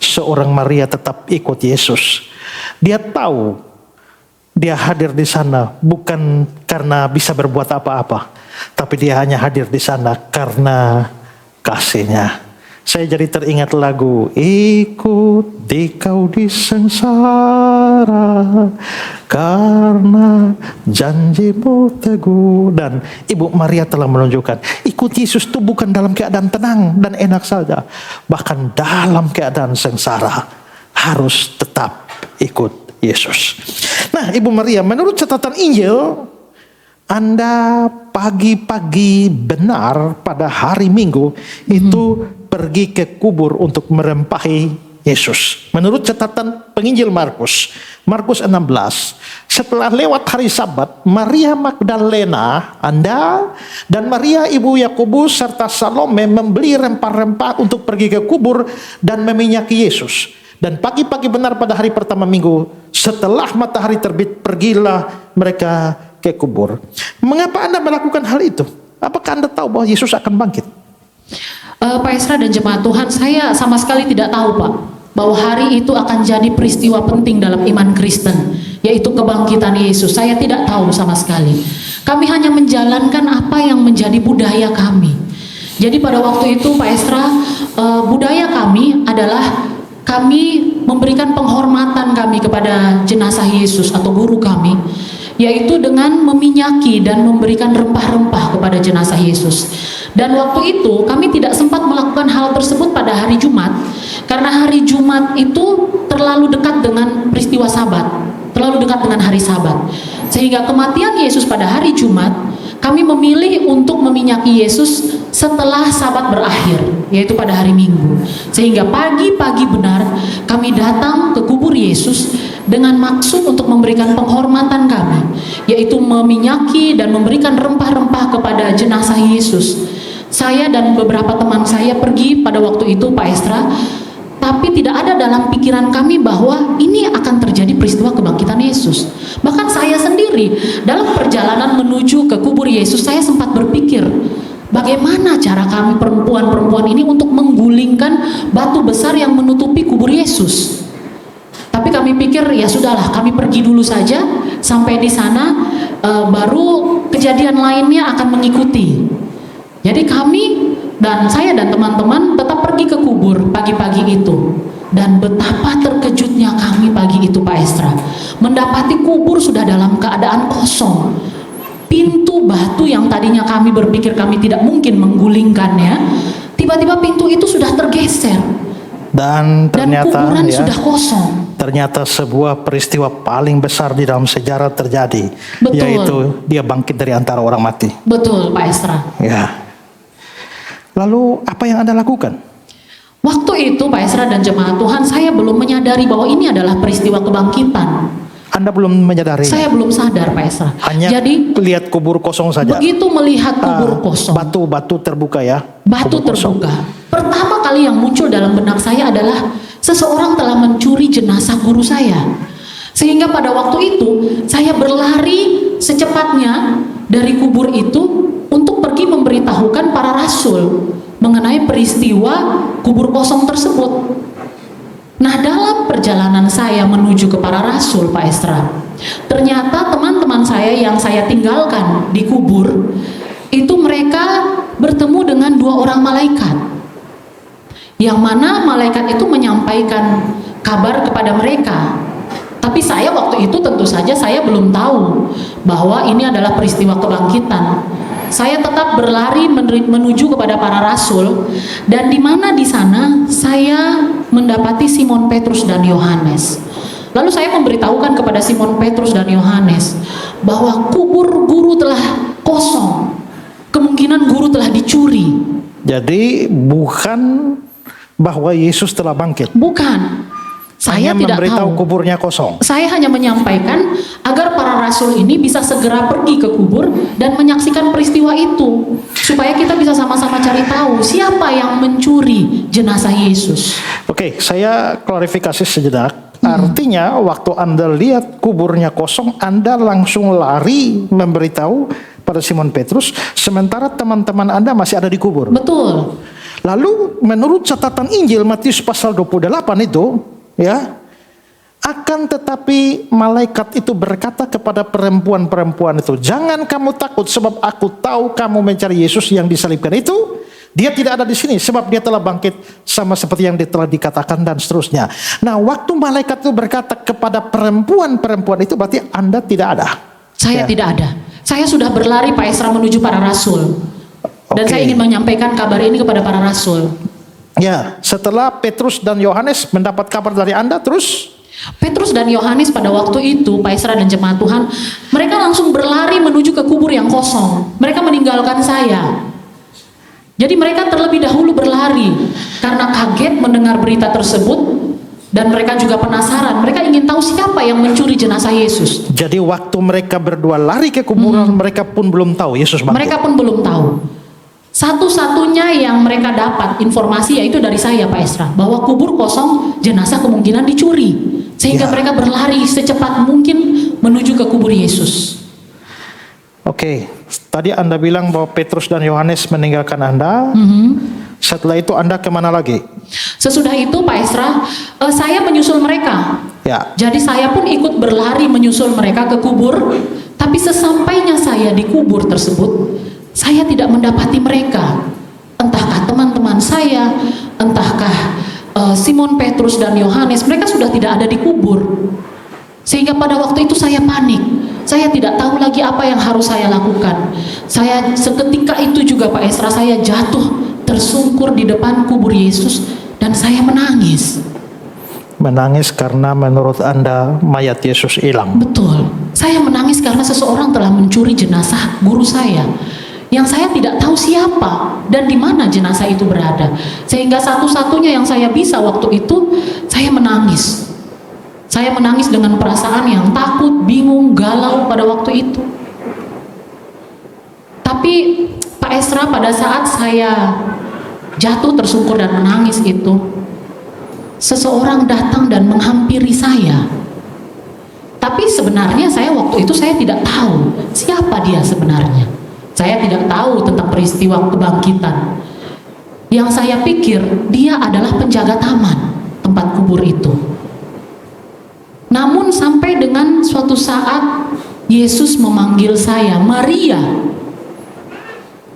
seorang Maria tetap ikut Yesus. Dia tahu dia hadir di sana bukan karena bisa berbuat apa-apa, tapi dia hanya hadir di sana karena kasihnya. Saya jadi teringat lagu, ikut dikau di sengsara karena janjimu teguh. Dan Ibu Maria telah menunjukkan, ikut Yesus itu bukan dalam keadaan tenang dan enak saja, bahkan dalam keadaan sengsara harus tetap ikut Yesus. Nah, Ibu Maria, menurut catatan Injil, Anda pagi-pagi benar pada hari Minggu itu pergi ke kubur untuk merempahi Yesus. Menurut catatan penginjil Markus 16, setelah lewat hari Sabat, Maria Magdalena, Anda, dan Maria ibu Yakobus serta Salome membeli rempah-rempah untuk pergi ke kubur dan meminyaki Yesus. Dan pagi-pagi benar pada hari pertama minggu, setelah matahari terbit, pergilah mereka ke kubur. Mengapa Anda melakukan hal itu? Apakah Anda tahu bahwa Yesus akan bangkit? Pak Esra dan jemaat Tuhan, saya sama sekali tidak tahu, Pak, bahwa hari itu akan jadi peristiwa penting dalam iman Kristen, yaitu kebangkitan Yesus. Saya tidak tahu sama sekali. Kami hanya menjalankan apa yang menjadi budaya kami. Jadi pada waktu itu, Pak Esra, budaya kami adalah kami memberikan penghormatan kami kepada jenazah Yesus atau guru kami, yaitu dengan meminyaki dan memberikan rempah-rempah kepada jenazah Yesus. Dan waktu itu kami tidak sempat melakukan hal tersebut pada hari Jumat, karena hari Jumat itu terlalu dekat dengan peristiwa Sabat, terlalu dekat dengan hari Sabat, sehingga kematian Yesus pada hari Jumat, kami memilih untuk meminyaki Yesus setelah Sabat berakhir, yaitu pada hari Minggu. Sehingga pagi-pagi benar kami datang ke kubur Yesus dengan maksud untuk memberikan penghormatan kami, yaitu meminyaki dan memberikan rempah-rempah kepada jenazah Yesus. Saya dan beberapa teman saya pergi pada waktu itu, Pak Esra, tapi tidak ada dalam pikiran kami bahwa ini akan terjadi peristiwa kebangkitan Yesus. Bahkan saya sendiri dalam perjalanan menuju ke kubur Yesus, saya sempat berpikir, bagaimana cara kami perempuan-perempuan ini untuk menggulingkan batu besar yang menutupi kubur Yesus. Tapi kami pikir, ya sudahlah, kami pergi dulu saja, sampai di sana baru kejadian lainnya akan mengikuti. Jadi kami dan saya dan teman-teman tetap pergi ke kubur pagi-pagi itu. Dan betapa terkejutnya kami pagi itu, Pak Esra, mendapati kubur sudah dalam keadaan kosong. Pintu batu yang tadinya kami berpikir kami tidak mungkin menggulingkannya, tiba-tiba pintu itu sudah tergeser. Dan ternyata kuburan sudah kosong. Ternyata sebuah peristiwa paling besar di dalam sejarah terjadi. Betul. Yaitu dia bangkit dari antara orang mati. Betul, Pak Esra. Ya. Lalu apa yang Anda lakukan? Waktu itu, Pak Esra dan jemaat Tuhan, saya belum menyadari bahwa ini adalah peristiwa kebangkitan. Anda belum menyadari? Saya belum sadar, Pak Esra. Hanya jadi lihat kubur kosong saja. Begitu melihat kubur kosong, batu terbuka ya. Batu terbuka. Pertama kali yang muncul dalam benak saya adalah seseorang telah mencuri jenazah guru saya. Sehingga pada waktu itu saya berlari secepatnya dari kubur itu untuk pergi memberitahukan para rasul mengenai peristiwa kubur kosong tersebut. Nah, dalam perjalanan saya menuju ke para rasul, Pak Esra, ternyata teman-teman saya yang saya tinggalkan di kubur itu mereka bertemu dengan 2 orang malaikat, yang mana malaikat itu menyampaikan kabar kepada mereka. Tapi saya waktu itu tentu saja saya belum tahu bahwa ini adalah peristiwa kebangkitan. Saya tetap berlari menuju kepada para rasul, dan di mana di sana saya mendapati Simon Petrus dan Yohanes. Lalu saya memberitahukan kepada Simon Petrus dan Yohanes bahwa kubur guru telah kosong, kemungkinan guru telah dicuri. Jadi bukan bahwa Yesus telah bangkit. Bukan. Saya hanya tidak memberitahu tahu. Kuburnya kosong. Saya hanya menyampaikan agar para rasul ini bisa segera pergi ke kubur dan menyaksikan peristiwa itu, supaya kita bisa sama-sama cari tahu siapa yang mencuri jenazah Yesus. Oke, saya klarifikasi sejenak. Artinya waktu Anda lihat kuburnya kosong, Anda langsung lari memberitahu pada Simon Petrus, sementara teman-teman Anda masih ada di kubur. Betul. Lalu menurut catatan Injil Matius pasal 28 itu, ya, akan tetapi malaikat itu berkata kepada perempuan-perempuan itu, jangan kamu takut sebab aku tahu kamu mencari Yesus yang disalibkan itu. Dia tidak ada di sini sebab dia telah bangkit sama seperti yang telah dikatakan dan seterusnya. Nah, waktu malaikat itu berkata kepada perempuan-perempuan itu berarti Anda tidak ada. Saya tidak ada. Saya sudah berlari Pak Esra menuju para rasul. Dan saya ingin menyampaikan kabar ini kepada para rasul. Ya, setelah Petrus dan Yohanes mendapat kabar dari Anda, terus Petrus dan Yohanes pada waktu itu, Pak Esra dan jemaat Tuhan, mereka langsung berlari menuju ke kubur yang kosong. Mereka meninggalkan saya. Jadi mereka terlebih dahulu berlari karena kaget mendengar berita tersebut, dan mereka juga penasaran. Mereka ingin tahu siapa yang mencuri jenazah Yesus. Jadi waktu mereka berdua lari ke kuburan, mereka pun belum tahu Yesus bangkit. Mereka pun belum tahu. Satu-satunya yang mereka dapat informasi yaitu dari saya, Pak Esra, bahwa kubur kosong, jenazah kemungkinan dicuri. Sehingga mereka berlari secepat mungkin menuju ke kubur Yesus. Oke, tadi Anda bilang bahwa Petrus dan Yohanes meninggalkan Anda. Setelah itu Anda kemana lagi? Sesudah itu Pak Esra, saya menyusul mereka. Ya. Jadi saya pun ikut berlari menyusul mereka ke kubur. Tapi sesampainya saya di kubur tersebut, saya tidak mendapati mereka. Entahkah teman-teman saya, entahkah Simon Petrus dan Yohanes, mereka sudah tidak ada di kubur. Sehingga pada waktu itu saya panik. Saya tidak tahu lagi apa yang harus saya lakukan. Saya seketika itu juga Pak Esra, saya jatuh tersungkur di depan kubur Yesus dan saya menangis. Menangis karena menurut Anda mayat Yesus hilang. Betul. Saya menangis karena seseorang telah mencuri jenazah guru saya, yang saya tidak tahu siapa dan di mana jenazah itu berada. Sehingga satu-satunya yang saya bisa waktu itu, saya menangis. Saya menangis dengan perasaan yang takut, bingung, galau pada waktu itu. Tapi Pak Esra, pada saat saya jatuh tersungkur dan menangis itu, seseorang datang dan menghampiri saya. Tapi sebenarnya saya waktu itu saya tidak tahu siapa dia sebenarnya. Saya tidak tahu tentang peristiwa kebangkitan. Yang saya pikir dia adalah penjaga taman tempat kubur itu. Namun sampai dengan suatu saat Yesus memanggil saya, Maria.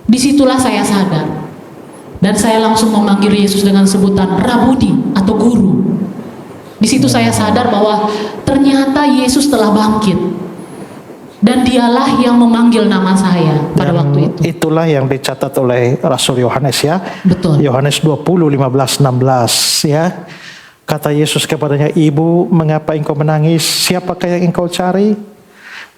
Disitulah saya sadar. Dan saya langsung memanggil Yesus dengan sebutan Rabuni atau guru. Di situ saya sadar bahwa ternyata Yesus telah bangkit. Dan dialah yang memanggil nama saya pada waktu itu. Itulah yang dicatat oleh Rasul Yohanes, ya. Betul. Yohanes 20, 15, 16, ya. Kata Yesus kepadanya, "Ibu, mengapa engkau menangis? Siapakah yang engkau cari?"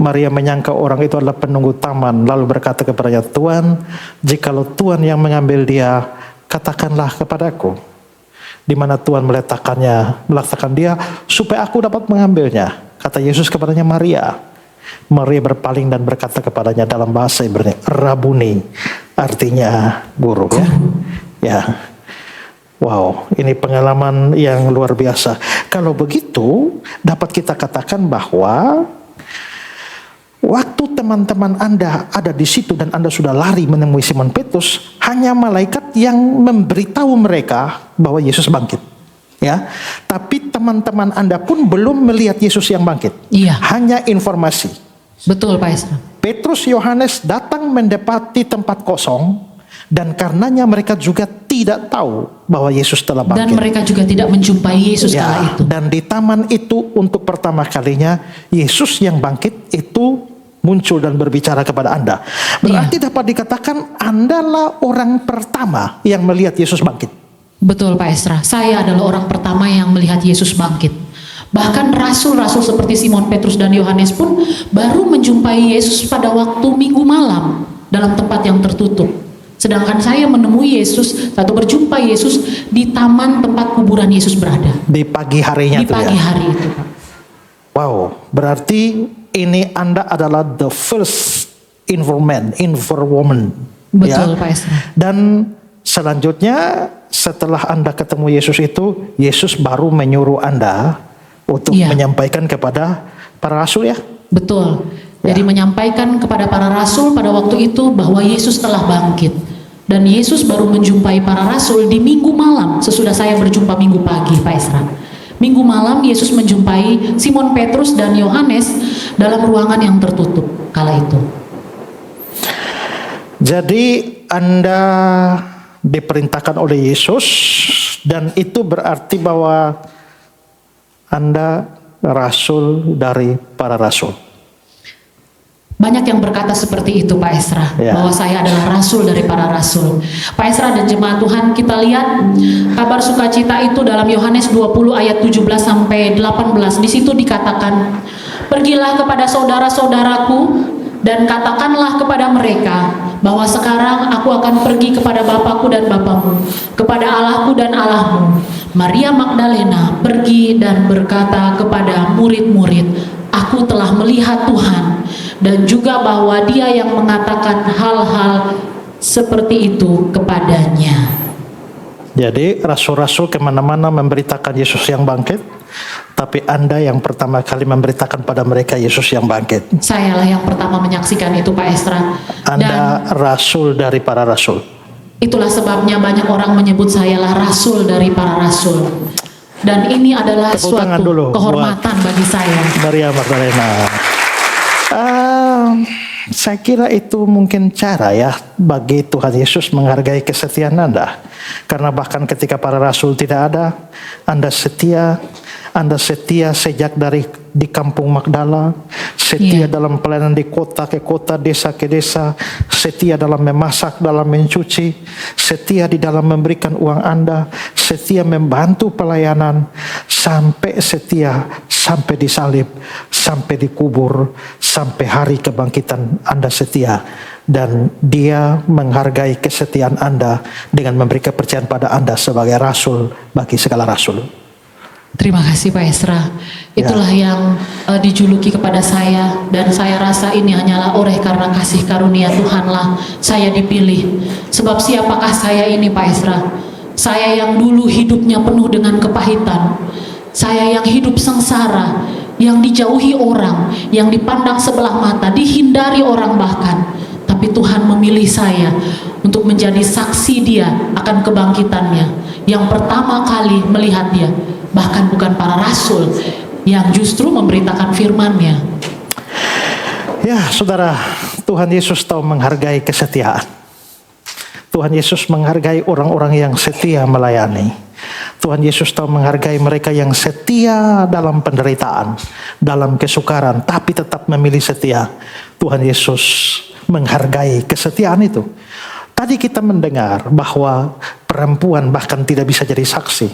Maria menyangka orang itu adalah penunggu taman, lalu berkata kepadanya, "Tuan, jikalau Tuan yang mengambil dia, katakanlah kepadaku di mana Tuan meletakkan dia, supaya aku dapat mengambilnya." Kata Yesus kepadanya, "Maria." Maria berpaling dan berkata kepadanya dalam bahasa Ibrani, "Rabuni," artinya guru, ya. Ya. Wow, ini pengalaman yang luar biasa. Kalau begitu, dapat kita katakan bahwa waktu teman-teman Anda ada di situ dan Anda sudah lari menemui Simon Petrus, hanya malaikat yang memberitahu mereka bahwa Yesus bangkit. Ya, tapi teman-teman Anda pun belum melihat Yesus yang bangkit. Iya. Hanya informasi. Betul Pak Esra. Petrus Yohanes datang mendapati tempat kosong. Dan karenanya mereka juga tidak tahu bahwa Yesus telah bangkit. Dan mereka juga tidak menjumpai Yesus kala itu. Dan di taman itu untuk pertama kalinya Yesus yang bangkit itu muncul dan berbicara kepada Anda. Berarti dapat dikatakan Anda lah orang pertama yang melihat Yesus bangkit. Betul Pak Esra, saya adalah orang pertama yang melihat Yesus bangkit. Bahkan rasul-rasul seperti Simon Petrus dan Yohanes pun baru menjumpai Yesus pada waktu Minggu malam dalam tempat yang tertutup. Sedangkan saya menemui Yesus atau berjumpa Yesus di taman tempat kuburan Yesus berada. Di pagi harinya Di pagi hari itu. Wow, berarti ini Anda adalah the first informant, woman. Betul, Pak Esra. Dan selanjutnya setelah Anda ketemu Yesus itu, Yesus baru menyuruh Anda untuk menyampaikan kepada para rasul ya. Betul. Jadi menyampaikan kepada para rasul pada waktu itu bahwa Yesus telah bangkit. Dan Yesus baru menjumpai para rasul di minggu malam sesudah saya berjumpa minggu pagi, Pak Esra. Minggu malam Yesus menjumpai Simon Petrus dan Yohanes dalam ruangan yang tertutup kala itu. Jadi Anda diperintahkan oleh Yesus, dan itu berarti bahwa Anda rasul dari para rasul. Banyak yang berkata seperti itu, Pak Esra, bahwa saya adalah rasul dari para rasul. Pak Esra dan jemaat Tuhan, kita lihat kabar sukacita itu dalam Yohanes 20 ayat 17 sampai 18. Di situ dikatakan, "Pergilah kepada saudara-saudaraku dan katakanlah kepada mereka bahwa sekarang aku akan pergi kepada Bapakku dan Bapakmu, kepada Allahku dan Allahmu." Maria Magdalena pergi dan berkata kepada murid-murid, "Aku telah melihat Tuhan," dan juga bahwa Dia yang mengatakan hal-hal seperti itu kepadanya. Jadi rasul-rasul kemana-mana memberitakan Yesus yang bangkit, tapi Anda yang pertama kali memberitakan pada mereka Yesus yang bangkit. Sayalah yang pertama menyaksikan itu, Pak Esra. Anda rasul dari para rasul. Itulah sebabnya banyak orang menyebut sayalah rasul dari para rasul. Dan ini adalah suatu kehormatan bagi saya. Maria Magdalena. Saya kira itu mungkin cara ya bagi Tuhan Yesus menghargai kesetiaan Anda. Karena bahkan ketika para rasul tidak ada, Anda setia sejak di kampung Magdala, setia dalam pelayanan di kota ke kota, desa ke desa, setia dalam memasak, dalam mencuci, setia di dalam memberikan uang Anda, setia membantu pelayanan, sampai setia sampai disalib, sampai dikubur, sampai hari kebangkitan Anda setia. Dan Dia menghargai kesetiaan Anda dengan memberi kepercayaan pada Anda sebagai rasul bagi segala rasul. Terima kasih Pak Esra. Itulah yang dijuluki kepada saya, dan saya rasa ini hanyalah oleh karena kasih karunia Tuhanlah saya dipilih. Sebab siapakah saya ini, Pak Esra? Saya yang dulu hidupnya penuh dengan kepahitan, saya yang hidup sengsara, yang dijauhi orang, yang dipandang sebelah mata, dihindari orang bahkan. Tapi Tuhan memilih saya untuk menjadi saksi Dia akan kebangkitannya. Yang pertama kali melihat Dia, bahkan bukan para rasul yang justru memberitakan firman-Nya. Ya, saudara, Tuhan Yesus tahu menghargai kesetiaan. Tuhan Yesus menghargai orang-orang yang setia melayani. Tuhan Yesus tahu menghargai mereka yang setia dalam penderitaan, dalam kesukaran, tapi tetap memilih setia. Tuhan Yesus menghargai kesetiaan itu. Tadi kita mendengar bahwa perempuan bahkan tidak bisa jadi saksi.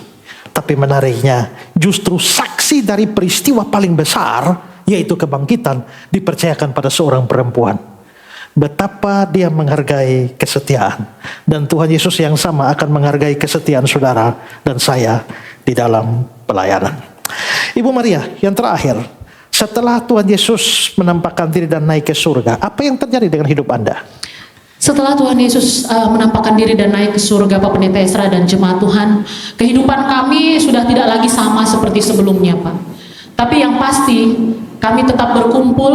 Tapi menariknya, justru saksi dari peristiwa paling besar, yaitu kebangkitan, dipercayakan pada seorang perempuan. Betapa Dia menghargai kesetiaan. Dan Tuhan Yesus yang sama akan menghargai kesetiaan saudara dan saya di dalam pelayanan. Ibu Maria, yang terakhir, setelah Tuhan Yesus menampakkan diri dan naik ke surga, apa yang terjadi dengan hidup Anda? Setelah Tuhan Yesus menampakkan diri dan naik ke surga, Pak Pendeta Esra dan jemaat Tuhan, kehidupan kami sudah tidak lagi sama seperti sebelumnya, Pak. Tapi yang pasti, kami tetap berkumpul,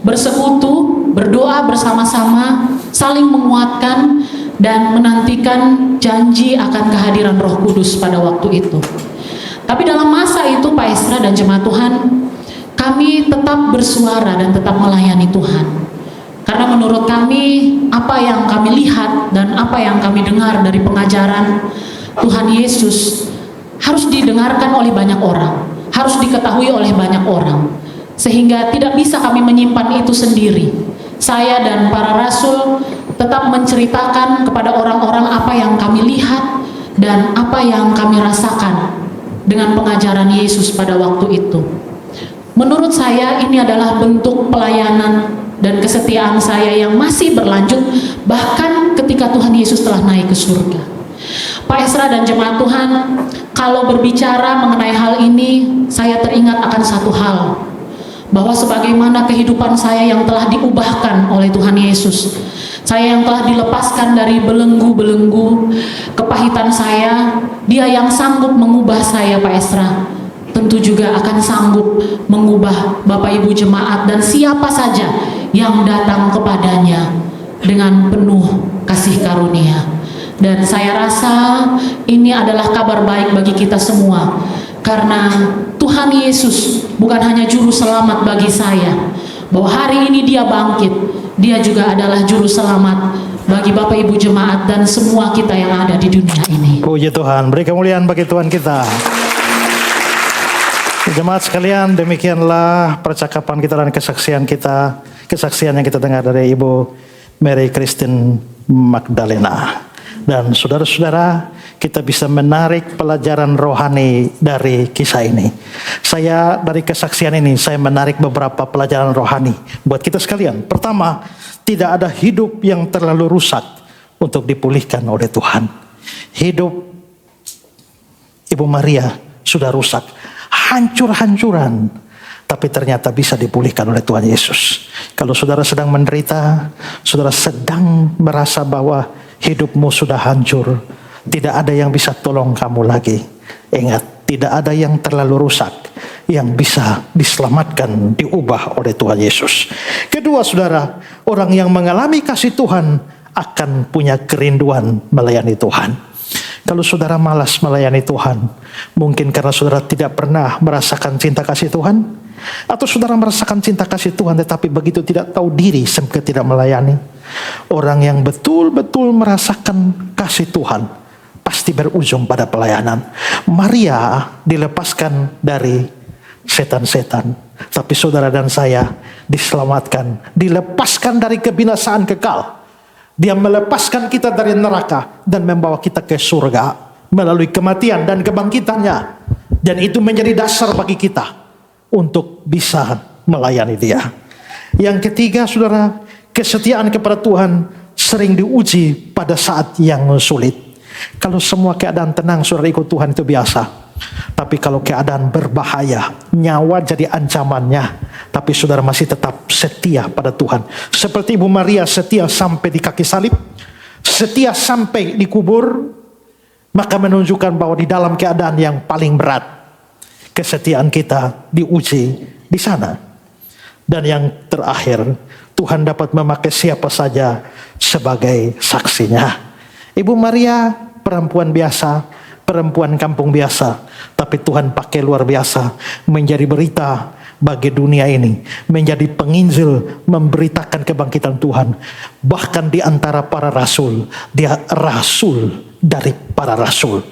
bersekutu, berdoa bersama-sama, saling menguatkan, dan menantikan janji akan kehadiran Roh Kudus pada waktu itu. Tapi dalam masa itu, Pak Esra dan jemaat Tuhan, kami tetap bersuara dan tetap melayani Tuhan. Karena menurut kami, apa yang kami lihat dan apa yang kami dengar dari pengajaran Tuhan Yesus harus didengarkan oleh banyak orang, harus diketahui oleh banyak orang, sehingga tidak bisa kami menyimpan itu sendiri. Saya dan para rasul tetap menceritakan kepada orang-orang apa yang kami lihat dan apa yang kami rasakan dengan pengajaran Yesus pada waktu itu. Menurut saya ini adalah bentuk pelayanan dan kesetiaan saya yang masih berlanjut bahkan ketika Tuhan Yesus telah naik ke surga. Pak Esra dan jemaat Tuhan, kalau berbicara mengenai hal ini, saya teringat akan satu hal, bahwa sebagaimana kehidupan saya yang telah diubahkan oleh Tuhan Yesus, saya yang telah dilepaskan dari belenggu-belenggu kepahitan saya, Dia yang sanggup mengubah saya, Pak Esra, tentu juga akan sanggup mengubah Bapak Ibu jemaat dan siapa saja yang datang kepadanya dengan penuh kasih karunia. Dan saya rasa ini adalah kabar baik bagi kita semua, karena Tuhan Yesus bukan hanya juru selamat bagi saya, bahwa hari ini Dia bangkit, Dia juga adalah juru selamat bagi Bapak Ibu jemaat dan semua kita yang ada di dunia ini. Puji Tuhan, beri kemuliaan bagi Tuhan kita. Jemaat sekalian, demikianlah percakapan kita dan kesaksian kita, kesaksian yang kita dengar dari Ibu Mary Christine Magdalena. Dan saudara-saudara, kita bisa menarik pelajaran rohani dari kisah ini. Saya dari kesaksian ini, saya menarik beberapa pelajaran rohani buat kita sekalian. Pertama, tidak ada hidup yang terlalu rusak untuk dipulihkan oleh Tuhan. Hidup Ibu Maria sudah rusak, hancur-hancuran, tapi ternyata bisa dipulihkan oleh Tuhan Yesus. Kalau saudara sedang menderita, saudara sedang merasa bahwa hidupmu sudah hancur, tidak ada yang bisa tolong kamu lagi. Ingat, tidak ada yang terlalu rusak yang bisa diselamatkan, diubah oleh Tuhan Yesus. Kedua, saudara, orang yang mengalami kasih Tuhan akan punya kerinduan melayani Tuhan. Kalau saudara malas melayani Tuhan, mungkin karena saudara tidak pernah merasakan cinta kasih Tuhan, atau saudara merasakan cinta kasih Tuhan tetapi begitu tidak tahu diri sampai tidak melayani. Orang yang betul-betul merasakan kasih Tuhan pasti berujung pada pelayanan. Maria dilepaskan dari setan-setan, tapi saudara dan saya diselamatkan, dilepaskan dari kebinasaan kekal. Dia melepaskan kita dari neraka dan membawa kita ke surga melalui kematian dan kebangkitannya. Dan itu menjadi dasar bagi kita untuk bisa melayani Dia. Yang ketiga, saudara, kesetiaan kepada Tuhan sering diuji pada saat yang sulit. Kalau semua keadaan tenang, saudara ikut Tuhan itu biasa. Tapi kalau keadaan berbahaya, nyawa jadi ancamannya, tapi saudara masih tetap setia pada Tuhan. Seperti Ibu Maria setia sampai di kaki salib, setia sampai dikubur, maka menunjukkan bahwa di dalam keadaan yang paling berat, kesetiaan kita diuji di sana. Dan yang terakhir, Tuhan dapat memakai siapa saja sebagai saksinya. Ibu Maria perempuan biasa, perempuan kampung biasa, tapi Tuhan pakai luar biasa menjadi berita bagi dunia ini, menjadi penginjil, memberitakan kebangkitan Tuhan. Bahkan di antara para rasul, dia rasul dari para rasul.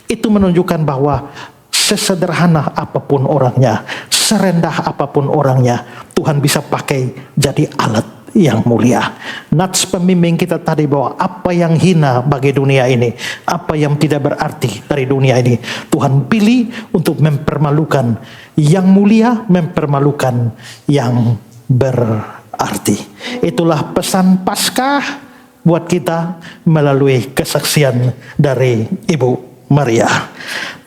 Itu menunjukkan bahwa sesederhana apapun orangnya, serendah apapun orangnya, Tuhan bisa pakai jadi alat yang mulia. Nats pembimbing kita tadi bahwa apa yang hina bagi dunia ini, apa yang tidak berarti dari dunia ini, Tuhan pilih untuk mempermalukan yang mulia, mempermalukan yang berarti. Itulah pesan Paskah buat kita melalui kesaksian dari Ibu Maria.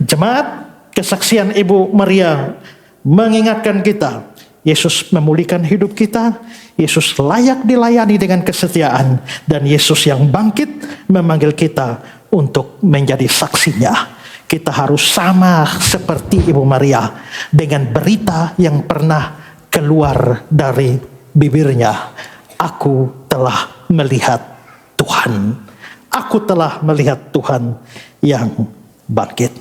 Jemaat, kesaksian Ibu Maria mengingatkan kita, Yesus memulihkan hidup kita, Yesus layak dilayani dengan kesetiaan, dan Yesus yang bangkit memanggil kita untuk menjadi saksinya. Kita harus sama seperti Ibu Maria dengan berita yang pernah keluar dari bibirnya. Aku telah melihat Tuhan. Aku telah melihat Tuhan yang bangkit.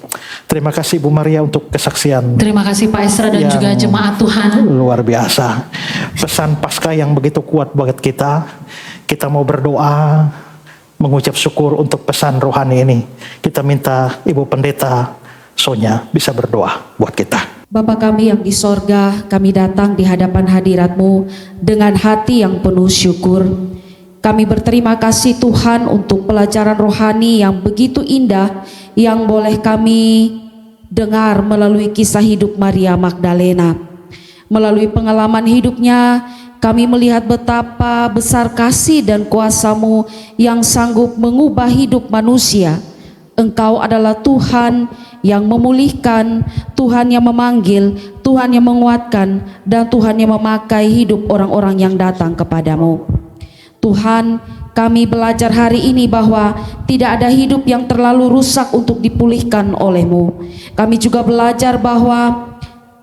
Terima kasih Ibu Maria untuk kesaksian. Terima kasih Pak Esra dan juga jemaat Tuhan. Luar biasa. Pesan Paskah yang begitu kuat buat kita. Kita mau berdoa, mengucap syukur untuk pesan rohani ini. Kita minta Ibu Pendeta Sonya bisa berdoa buat kita. Bapa kami yang di sorga, kami datang di hadapan hadirat-Mu dengan hati yang penuh syukur. Kami berterima kasih Tuhan untuk pelajaran rohani yang begitu indah yang boleh kami dengar melalui kisah hidup Maria Magdalena. Melalui pengalaman hidupnya, kami melihat betapa besar kasih dan kuasa-Mu yang sanggup mengubah hidup manusia Engkau adalah Tuhan yang memulihkan, Tuhan yang memanggil, Tuhan yang menguatkan, dan Tuhan yang memakai hidup orang-orang yang datang kepadamu. Tuhan, kami belajar hari ini bahwa tidak ada hidup yang terlalu rusak untuk dipulihkan oleh-Mu. Kami juga belajar bahwa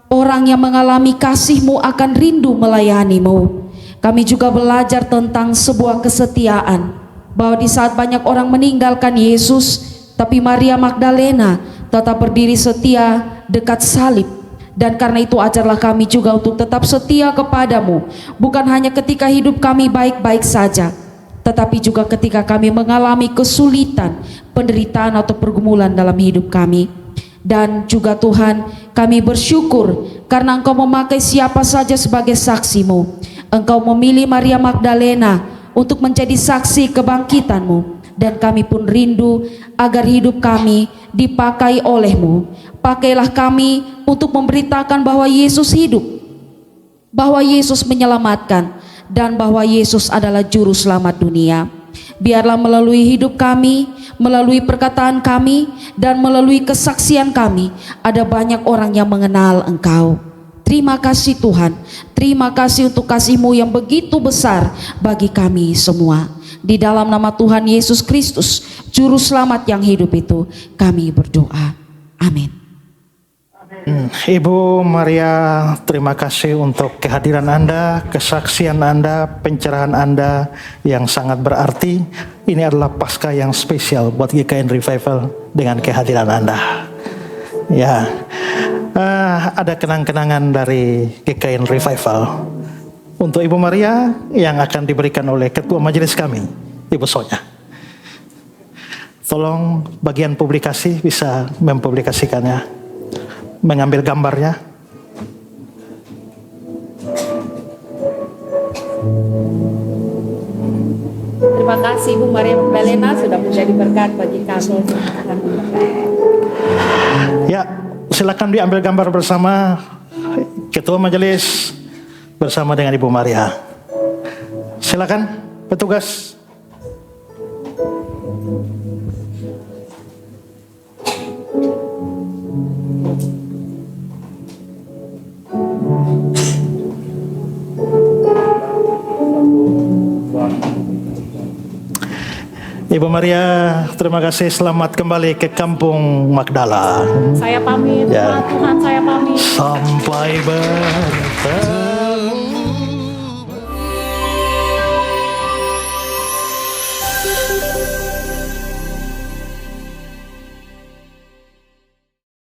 orang yang mengalami kasih-Mu akan rindu melayani-Mu. Kami juga belajar tentang sebuah kesetiaan, bahwa di saat banyak orang meninggalkan Yesus, tapi Maria Magdalena tetap berdiri setia dekat salib. Dan karena itu ajarlah kami juga untuk tetap setia kepadamu, bukan hanya ketika hidup kami baik-baik saja, tetapi juga ketika kami mengalami kesulitan, penderitaan atau pergumulan dalam hidup kami. Dan juga Tuhan, kami bersyukur karena Engkau memakai siapa saja sebagai saksi-Mu. Engkau memilih Maria Magdalena untuk menjadi saksi kebangkitan-Mu. Dan kami pun rindu agar hidup kami dipakai oleh-Mu. Pakailah kami untuk memberitakan bahwa Yesus hidup, bahwa Yesus menyelamatkan, dan bahwa Yesus adalah juru selamat dunia. Biarlah melalui hidup kami, melalui perkataan kami, dan melalui kesaksian kami, ada banyak orang yang mengenal Engkau. Terima kasih Tuhan, terima kasih untuk kasih-Mu yang begitu besar bagi kami semua. Di dalam nama Tuhan Yesus Kristus, Juru Selamat yang hidup itu, kami berdoa. Amin. Ibu Maria, terima kasih untuk kehadiran Anda, kesaksian Anda, pencerahan Anda yang sangat berarti. Ini adalah Paskah yang spesial buat GKN Revival dengan kehadiran Anda. Ya, ada kenang-kenangan dari GKN Revival untuk Ibu Maria yang akan diberikan oleh Ketua Majelis kami, Ibu Sonya. Tolong bagian publikasi bisa mempublikasikannya, mengambil gambarnya. Terima kasih Ibu Maria Magdalena sudah menjadi berkat bagi kami. Ya, silakan diambil gambar bersama Ketua Majelis bersama dengan Ibu Maria. Silakan petugas. Ibu Maria, terima kasih. Selamat kembali ke kampung Magdala. Saya pamit, Ya. Tuhan saya pamit. Sampai bertemu.